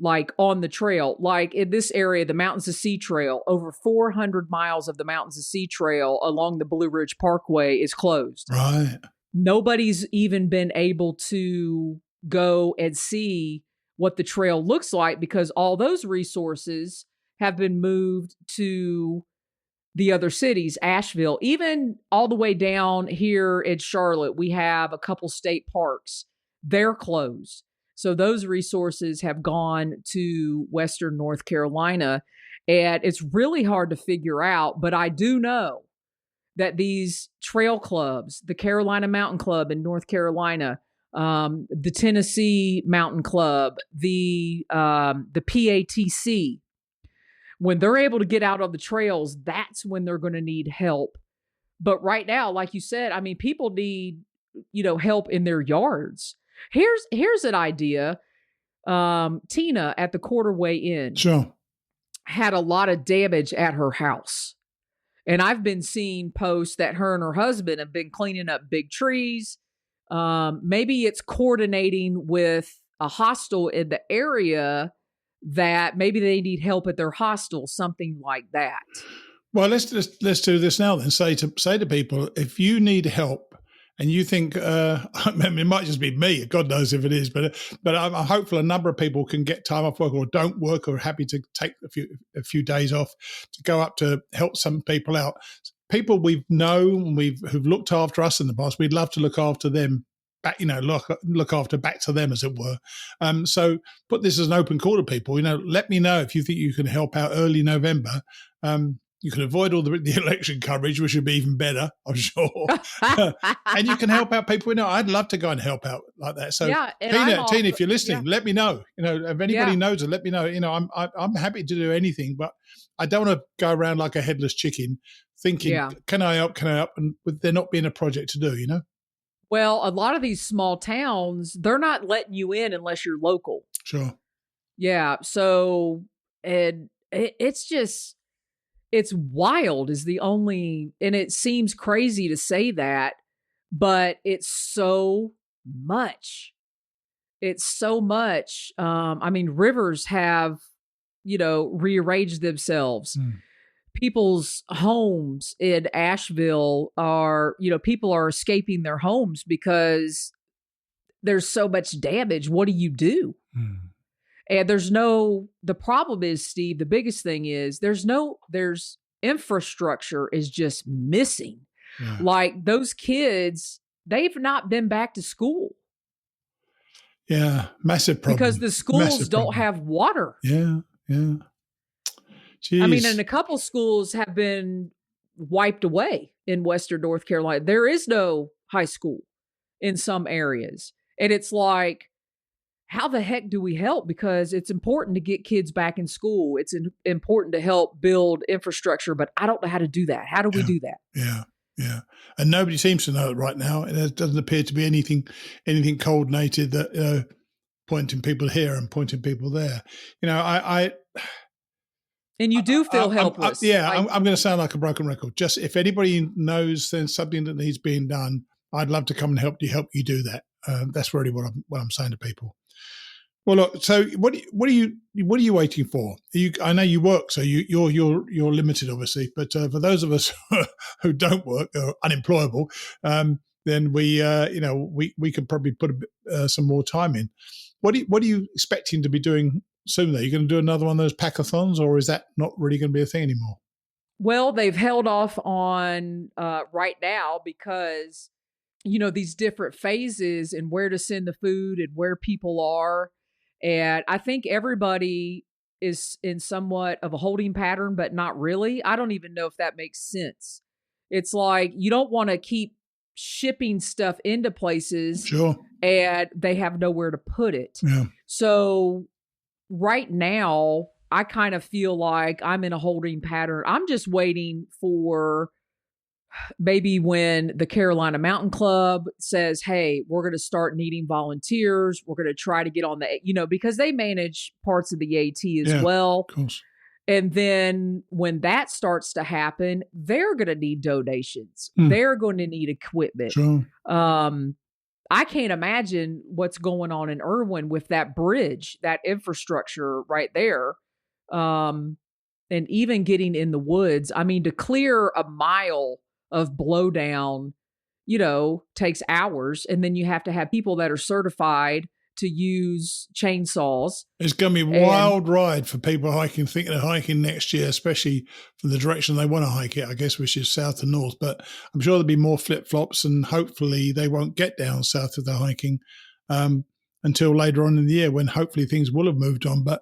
like on the trail. Like in this area, the Mountains to Sea Trail, over 400 miles of the Mountains to Sea Trail along the Blue Ridge Parkway is closed. Right. Nobody's even been able to go and see what the trail looks like because all those resources have been moved to the other cities, Asheville, even all the way down here in Charlotte. We have a couple state parks. They're closed. So those resources have gone to Western North Carolina, and it's really hard to figure out. But I do know that these trail clubs, the Carolina Mountain Club in North Carolina, the Tennessee Mountain Club, the PATC, when they're able to get out on the trails, that's when they're going to need help. But right now, like you said, I mean, people need, help in their yards. Here's an idea. Tina at the Quarterway Inn had a lot of damage at her house. And I've been seeing posts that her and her husband have been cleaning up big trees. Maybe it's coordinating with a hostel in the area that maybe they need help at their hostel, something like that. Well, let's do this now then. Say to people, if you need help and you think, it might just be me, God knows if it is, but I'm hopeful a number of people can get time off work or don't work or are happy to take a few days off to go up to help some people out. People we've known, who've looked after us in the past, we'd love to look after them back, look after back to them, as it were. So put this as an open call to people. Let me know if you think you can help out early November. You can avoid all the election coverage, which would be even better, I'm sure. And you can help out people. I'd love to go and help out like that. So, Tina, if you're listening, let me know. If anybody knows it, let me know. I'm happy to do anything, but I don't want to go around like a headless chicken, thinking, "Can I help? Can I help?" And with there not being a project to do, Well, a lot of these small towns, they're not letting you in unless you're local. Sure. Yeah. So, and it's just. It's wild is the only, and it seems crazy to say that, but it's so much. It's so much. Rivers have, rearranged themselves. People's homes in Asheville are, people are escaping their homes because there's so much damage. What do you do? And the problem is, Steve, the biggest thing is there's infrastructure is just missing. Yeah. Like those kids, they've not been back to school. Yeah, massive problem. Because the schools don't have water. Yeah. Jeez. And a couple schools have been wiped away in Western North Carolina. There is no high school in some areas. And it's like, how the heck do we help? Because it's important to get kids back in school. It's important to help build infrastructure, but I don't know how to do that. How do we do that? Yeah. And nobody seems to know it right now. And it doesn't appear to be anything coordinated that, pointing people here and pointing people there. And you do feel helpless. I'm going to sound like a broken record. Just if anybody knows there's something that needs being done, I'd love to come and help you do that. That's really what I'm saying to people. Well, look. So, what are you waiting for? I know you work, so you're limited, obviously. But for those of us who don't work or unemployable, then we can probably put some more time in. What are you expecting to be doing soon? Though, you're going to do another one of those packathons, or is that not really going to be a thing anymore? Well, they've held off on right now because these different phases and where to send the food and where people are. And I think everybody is in somewhat of a holding pattern, but not really. I don't even know if that makes sense. It's like you don't want to keep shipping stuff into places, sure, and they have nowhere to put it. Yeah. So right now, I kind of feel like I'm in a holding pattern. I'm just waiting for maybe when the Carolina Mountain Club says, hey, we're going to start needing volunteers. We're going to try to get on the, because they manage parts of the AT as well. Of course. And then when that starts to happen, they're going to need donations. They're going to need equipment. Sure. I can't imagine what's going on in Erwin with that bridge, that infrastructure right there. And even getting in the woods. I mean, to clear a mile of blowdown, takes hours. And then you have to have people that are certified to use chainsaws. It's going to be a wild ride for people thinking of hiking next year, especially from the direction they want to hike it, I guess, which is south and north. But I'm sure there'll be more flip-flops, and hopefully they won't get down south of the hiking until later on in the year, when hopefully things will have moved on. But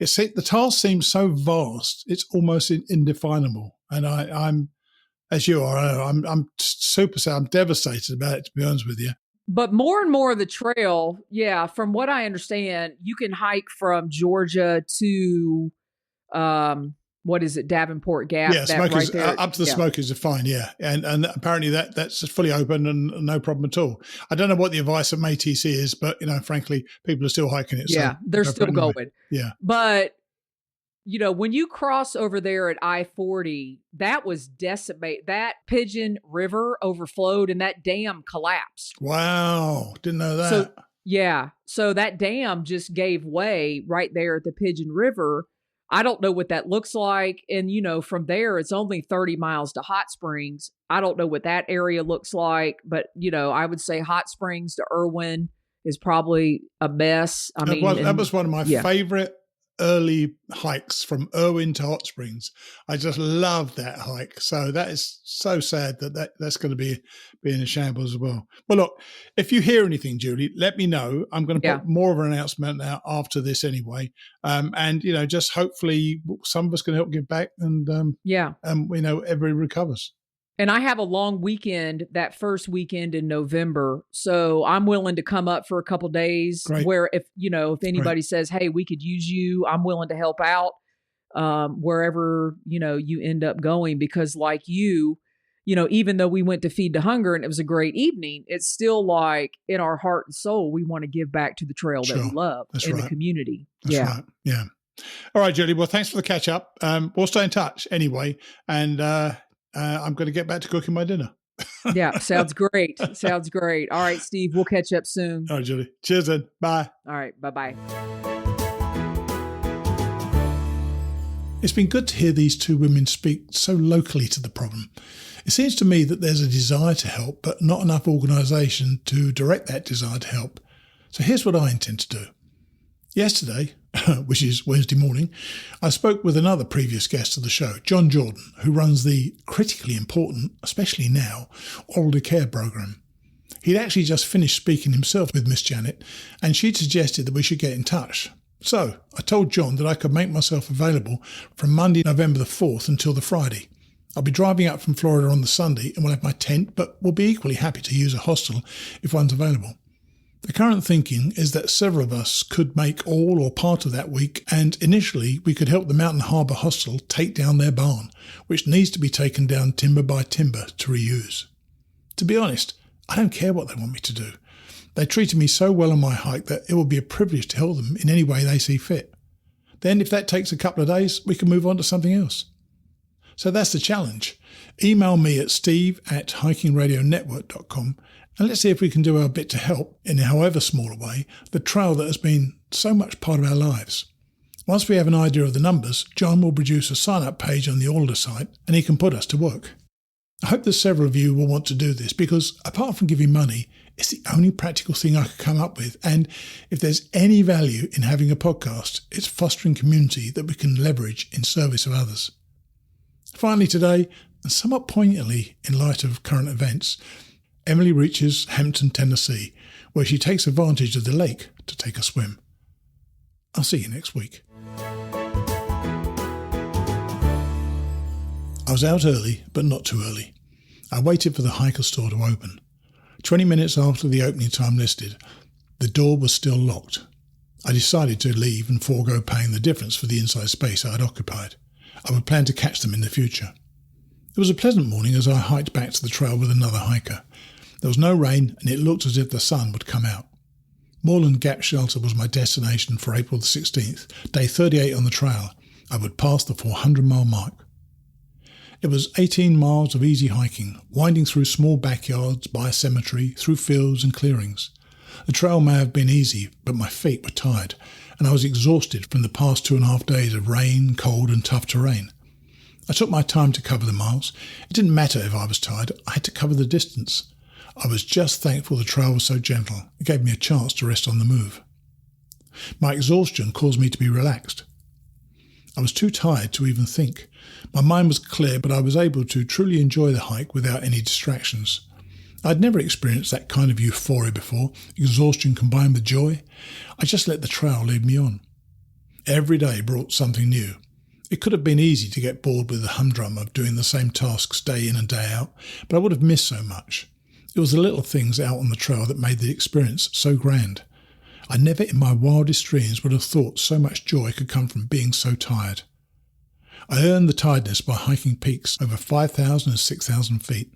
the task seems so vast, it's almost indefinable. And I'm, as you are, I'm super sad. I'm devastated about it, to be honest with you. But more and more of the trail, from what I understand, you can hike from Georgia to, Davenport Gap? Yeah, Smokies, right up to the Smokies are fine, yeah. And apparently that's fully open and no problem at all. I don't know what the advice of Métis is, but, frankly, people are still hiking it. Yeah, so they're still going. Yeah. But, when you cross over there at I-40, that was decimated. That Pigeon River overflowed and that dam collapsed. Wow. Didn't know that. So that dam just gave way right there at the Pigeon River. I don't know what that looks like. And, from there, it's only 30 miles to Hot Springs. I don't know what that area looks like. But, I would say Hot Springs to Erwin is probably a mess. That was one of my favorite early hikes, from Erwin to Hot Springs. I just love that hike. So that is so sad that's going to be in a shambles as well. Well, look, if you hear anything, Julie, let me know. I'm going to put more of an announcement out after this anyway. And, just hopefully some of us can help give back, and everybody recovers. And I have a long weekend, that first weekend in November. So I'm willing to come up for a couple days. Great. Where if anybody says, hey, we could use you, I'm willing to help out wherever, you end up going. Because like even though we went to Feed the Hunger and it was a great evening, it's still like in our heart and soul, we want to give back to the trail that we love the community. That's right. Yeah. All right, Julie. Well, thanks for the catch up. We'll stay in touch anyway. And, I'm going to get back to cooking my dinner. Yeah, sounds great. Sounds great. All right, Steve, we'll catch up soon. All right, Julie. Cheers then. Bye. All right, bye-bye. It's been good to hear these two women speak so locally to the problem. It seems to me that there's a desire to help, but not enough organisation to direct that desire to help. So here's what I intend to do. Yesterday, which is Wednesday morning, I spoke with another previous guest of the show, John Jordan, who runs the critically important, especially now, oral care program. He'd actually just finished speaking himself with Miss Janet, and she'd suggested that we should get in touch. So I told John that I could make myself available from Monday, November the 4th until the Friday. I'll be driving up from Florida on the Sunday and we'll have my tent, but we'll be equally happy to use a hostel if one's available. The current thinking is that several of us could make all or part of that week, and initially we could help the Mountain Harbour Hostel take down their barn, which needs to be taken down timber by timber to reuse. To be honest, I don't care what they want me to do. They treated me so well on my hike that it will be a privilege to help them in any way they see fit. Then if that takes a couple of days, we can move on to something else. So that's the challenge. Email me at steve@hikingradionetwork.com and let's see if we can do our bit to help, in however small a way, the trail that has been so much part of our lives. Once we have an idea of the numbers, John will produce a sign-up page on the Alder site and he can put us to work. I hope that several of you will want to do this because, apart from giving money, it's the only practical thing I could come up with. And if there's any value in having a podcast, it's fostering community that we can leverage in service of others. Finally today, and somewhat poignantly in light of current events, Emily reaches Hampton, Tennessee, where she takes advantage of the lake to take a swim. I'll see you next week. I was out early, but not too early. I waited for the hiker store to open. 20 minutes after the opening time listed, the door was still locked. I decided to leave and forego paying the difference for the inside space I had occupied. I would plan to catch them in the future. It was a pleasant morning as I hiked back to the trail with another hiker. There was no rain and it looked as if the sun would come out. Moorland Gap Shelter was my destination for April the 16th, day 38 on the trail. I would pass the 400-mile mark. It was 18 miles of easy hiking, winding through small backyards, by a cemetery, through fields and clearings. The trail may have been easy, but my feet were tired, and I was exhausted from the past 2.5 days of rain, cold and tough terrain. I took my time to cover the miles. It didn't matter if I was tired, I had to cover the distance. I was just thankful the trail was so gentle. It gave me a chance to rest on the move. My exhaustion caused me to be relaxed. I was too tired to even think. My mind was clear, but I was able to truly enjoy the hike without any distractions. I'd never experienced that kind of euphoria before, exhaustion combined with joy. I just let the trail lead me on. Every day brought something new. It could have been easy to get bored with the humdrum of doing the same tasks day in and day out, but I would have missed so much. It was the little things out on the trail that made the experience so grand. I never in my wildest dreams would have thought so much joy could come from being so tired. I earned the tiredness by hiking peaks over 5,000 and 6,000 feet.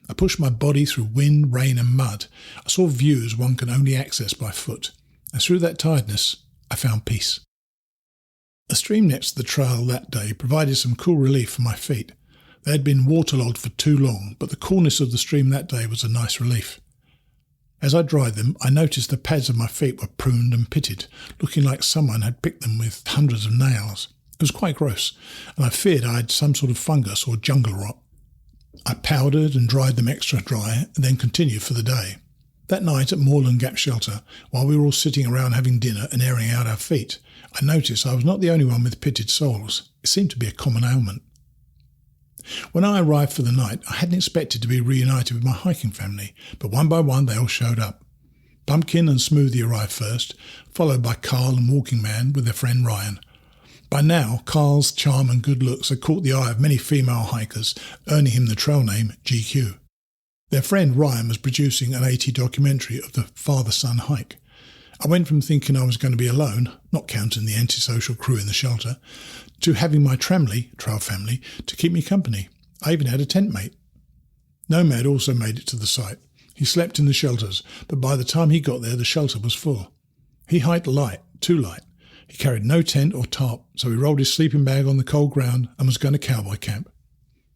I pushed my body through wind, rain and mud. I saw views one can only access by foot. And through that tiredness, I found peace. A stream next to the trail that day provided some cool relief for my feet. They had been waterlogged for too long, but the coolness of the stream that day was a nice relief. As I dried them, I noticed the pads of my feet were pruned and pitted, looking like someone had picked them with hundreds of nails. It was quite gross, and I feared I had some sort of fungus or jungle rot. I powdered and dried them extra dry, and then continued for the day. That night at Moorland Gap Shelter, while we were all sitting around having dinner and airing out our feet, I noticed I was not the only one with pitted soles. It seemed to be a common ailment. When I arrived for the night, I hadn't expected to be reunited with my hiking family, but one by one they all showed up. Pumpkin and Smoothie arrived first, followed by Carl and Walking Man with their friend Ryan. By now, Carl's charm and good looks had caught the eye of many female hikers, earning him the trail name GQ. Their friend Ryan was producing an 80 documentary of the father-son hike. I went from thinking I was going to be alone, not counting the antisocial crew in the shelter, to having my trail family, to keep me company. I even had a tent mate. Nomad also made it to the site. He slept in the shelters, but by the time he got there, the shelter was full. He hiked light, too light. He carried no tent or tarp, so he rolled his sleeping bag on the cold ground and was going to cowboy camp.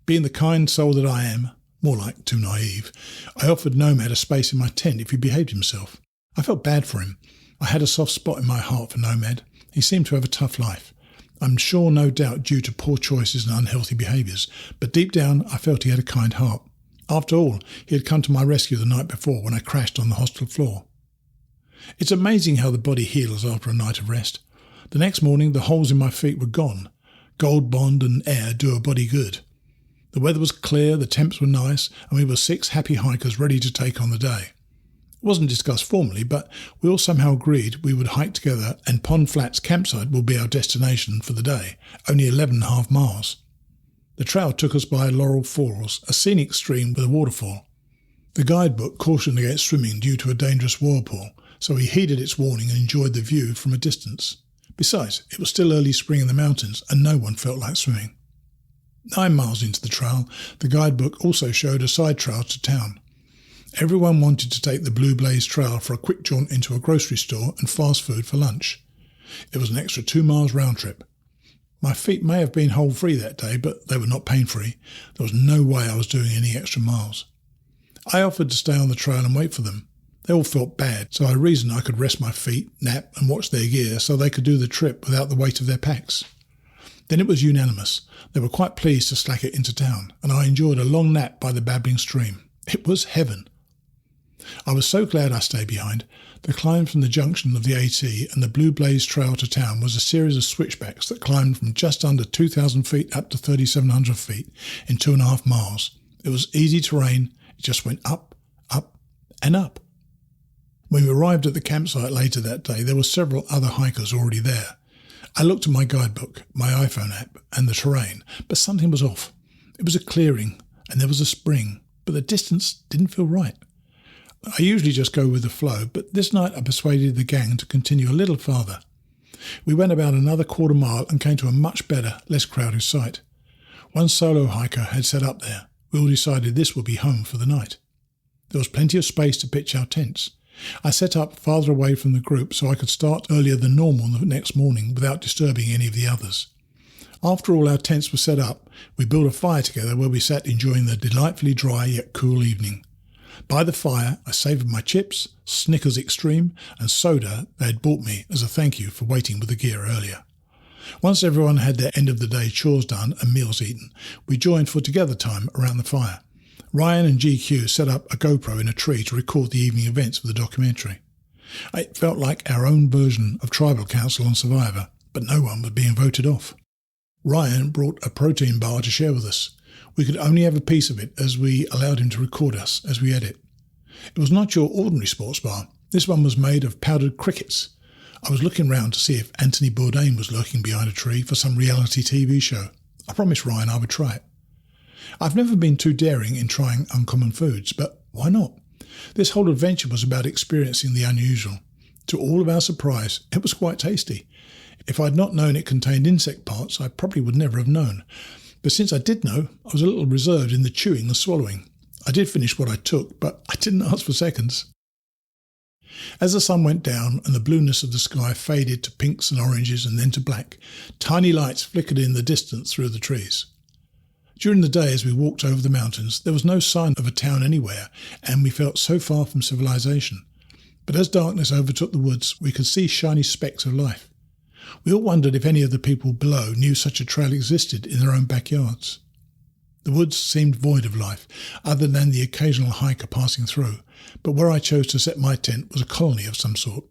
Being the kind soul that I am, more like too naive, I offered Nomad a space in my tent if he behaved himself. I felt bad for him. I had a soft spot in my heart for Nomad. He seemed to have a tough life. I'm sure no doubt due to poor choices and unhealthy behaviours, but deep down I felt he had a kind heart. After all, he had come to my rescue the night before when I crashed on the hostel floor. It's amazing how the body heals after a night of rest. The next morning the holes in my feet were gone. Gold Bond and air do a body good. The weather was clear, the temps were nice, and we were 6 happy hikers ready to take on the day. It wasn't discussed formally, but we all somehow agreed we would hike together, and Pond Flats campsite will be our destination for the day, only 11.5 miles. The trail took us by Laurel Falls, a scenic stream with a waterfall. The guidebook cautioned against swimming due to a dangerous whirlpool, so we heeded its warning and enjoyed the view from a distance. Besides, it was still early spring in the mountains, and no one felt like swimming. 9 miles into the trail, the guidebook also showed a side trail to town. Everyone wanted to take the Blue Blaze Trail for a quick jaunt into a grocery store and fast food for lunch. It was an extra 2 miles round trip. My feet may have been hold-free that day, but they were not pain-free. There was no way I was doing any extra miles. I offered to stay on the trail and wait for them. They all felt bad, so I reasoned I could rest my feet, nap and watch their gear so they could do the trip without the weight of their packs. Then it was unanimous. They were quite pleased to slack it into town, and I enjoyed a long nap by the babbling stream. It was heaven. I was so glad I stayed behind. The climb from the junction of the AT and the Blue Blaze Trail to town was a series of switchbacks that climbed from just under 2,000 feet up to 3,700 feet in 2.5 miles. It was easy terrain. It just went up, up, and up. When we arrived at the campsite later that day, there were several other hikers already there. I looked at my guidebook, my iPhone app, and the terrain, but something was off. It was a clearing, and there was a spring, but the distance didn't feel right. I usually just go with the flow, but this night I persuaded the gang to continue a little farther. We went about another 1/4 mile and came to a much better, less crowded site. One solo hiker had set up there. We all decided this would be home for the night. There was plenty of space to pitch our tents. I set up farther away from the group so I could start earlier than normal the next morning without disturbing any of the others. After all our tents were set up, we built a fire together where we sat enjoying the delightfully dry yet cool evening. By the fire, I savoured my chips, Snickers Extreme, and soda they had bought me as a thank you for waiting with the gear earlier. Once everyone had their end of the day chores done and meals eaten, we joined for together time around the fire. Ryan and GQ set up a GoPro in a tree to record the evening events for the documentary. It felt like our own version of Tribal Council on Survivor, but no one was being voted off. Ryan brought a protein bar to share with us. We could only have a piece of it as we allowed him to record us as we ate it. It was not your ordinary sports bar. This one was made of powdered crickets. I was looking round to see if Anthony Bourdain was lurking behind a tree for some reality TV show. I promised Ryan I would try it. I've never been too daring in trying uncommon foods, but why not? This whole adventure was about experiencing the unusual. To all of our surprise, it was quite tasty. If I'd not known it contained insect parts, I probably would never have known. But since I did know, I was a little reserved in the chewing and swallowing. I did finish what I took, but I didn't ask for seconds. As the sun went down and the blueness of the sky faded to pinks and oranges and then to black, tiny lights flickered in the distance through the trees. During the day as we walked over the mountains, there was no sign of a town anywhere, and we felt so far from civilization. But as darkness overtook the woods, we could see shiny specks of life. We all wondered if any of the people below knew such a trail existed in their own backyards. The woods seemed void of life, other than the occasional hiker passing through, but where I chose to set my tent was a colony of some sort.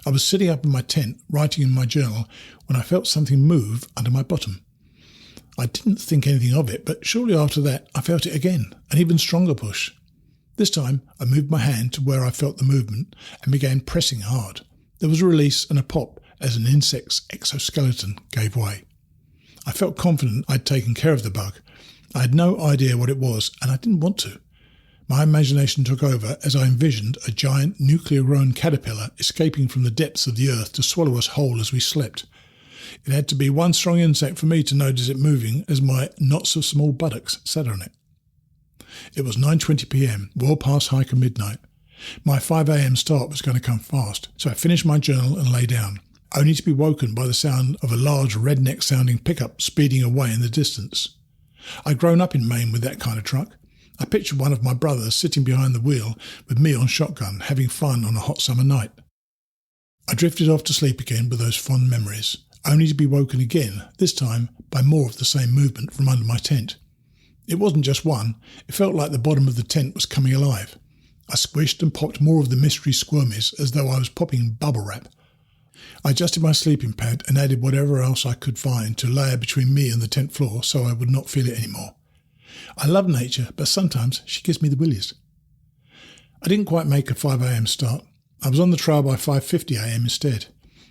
I was sitting up in my tent, writing in my journal, when I felt something move under my bottom. I didn't think anything of it, but shortly after that I felt it again, an even stronger push. This time I moved my hand to where I felt the movement and began pressing hard. There was a release and a pop as an insect's exoskeleton gave way. I felt confident I'd taken care of the bug. I had no idea what it was, and I didn't want to. My imagination took over as I envisioned a giant nuclear-grown caterpillar escaping from the depths of the earth to swallow us whole as we slept. It had to be one strong insect for me to notice it moving as my not-so-small buttocks sat on it. It was 9:20 p.m, well past hiker midnight. My 5 a.m. start was going to come fast, so I finished my journal and lay down, only to be woken by the sound of a large redneck-sounding pickup speeding away in the distance. I'd grown up in Maine with that kind of truck. I pictured one of my brothers sitting behind the wheel with me on shotgun, having fun on a hot summer night. I drifted off to sleep again with those fond memories, only to be woken again, this time by more of the same movement from under my tent. It wasn't just one, it felt like the bottom of the tent was coming alive. I squished and popped more of the mystery squirmies as though I was popping bubble wrap. I adjusted my sleeping pad and added whatever else I could find to layer between me and the tent floor so I would not feel it anymore. I love nature, but sometimes she gives me the willies. I didn't quite make a 5 a.m. start. I was on the trail by 5:50 a.m. instead.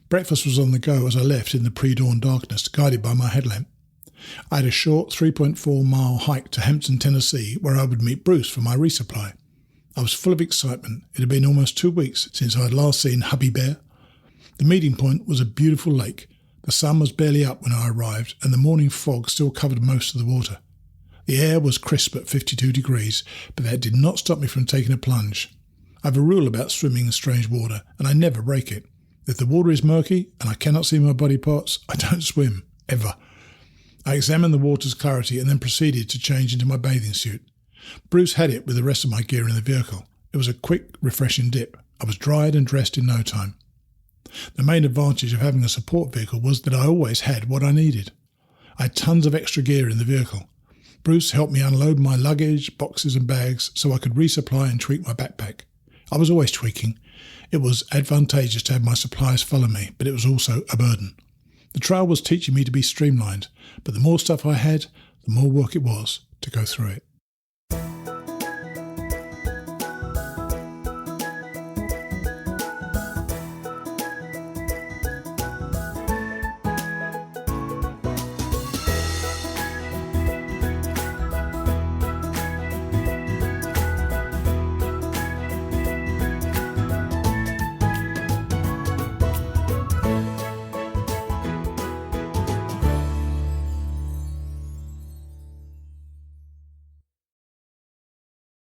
Breakfast was on the go as I left in the pre-dawn darkness, guided by my headlamp. I had a short 3.4-mile hike to Hampton, Tennessee, where I would meet Bruce for my resupply. I was full of excitement. It had been almost 2 weeks since I had last seen Hubby Bear. The meeting point was a beautiful lake. The sun was barely up when I arrived, and the morning fog still covered most of the water. The air was crisp at 52 degrees, but that did not stop me from taking a plunge. I have a rule about swimming in strange water, and I never break it. If the water is murky and I cannot see my body parts, I don't swim, ever. I examined the water's clarity and then proceeded to change into my bathing suit. Bruce had it with the rest of my gear in the vehicle. It was a quick, refreshing dip. I was dried and dressed in no time. The main advantage of having a support vehicle was that I always had what I needed. I had tons of extra gear in the vehicle. Bruce helped me unload my luggage, boxes and bags so I could resupply and tweak my backpack. I was always tweaking. It was advantageous to have my supplies follow me, but it was also a burden. The trail was teaching me to be streamlined, but the more stuff I had, the more work it was to go through it.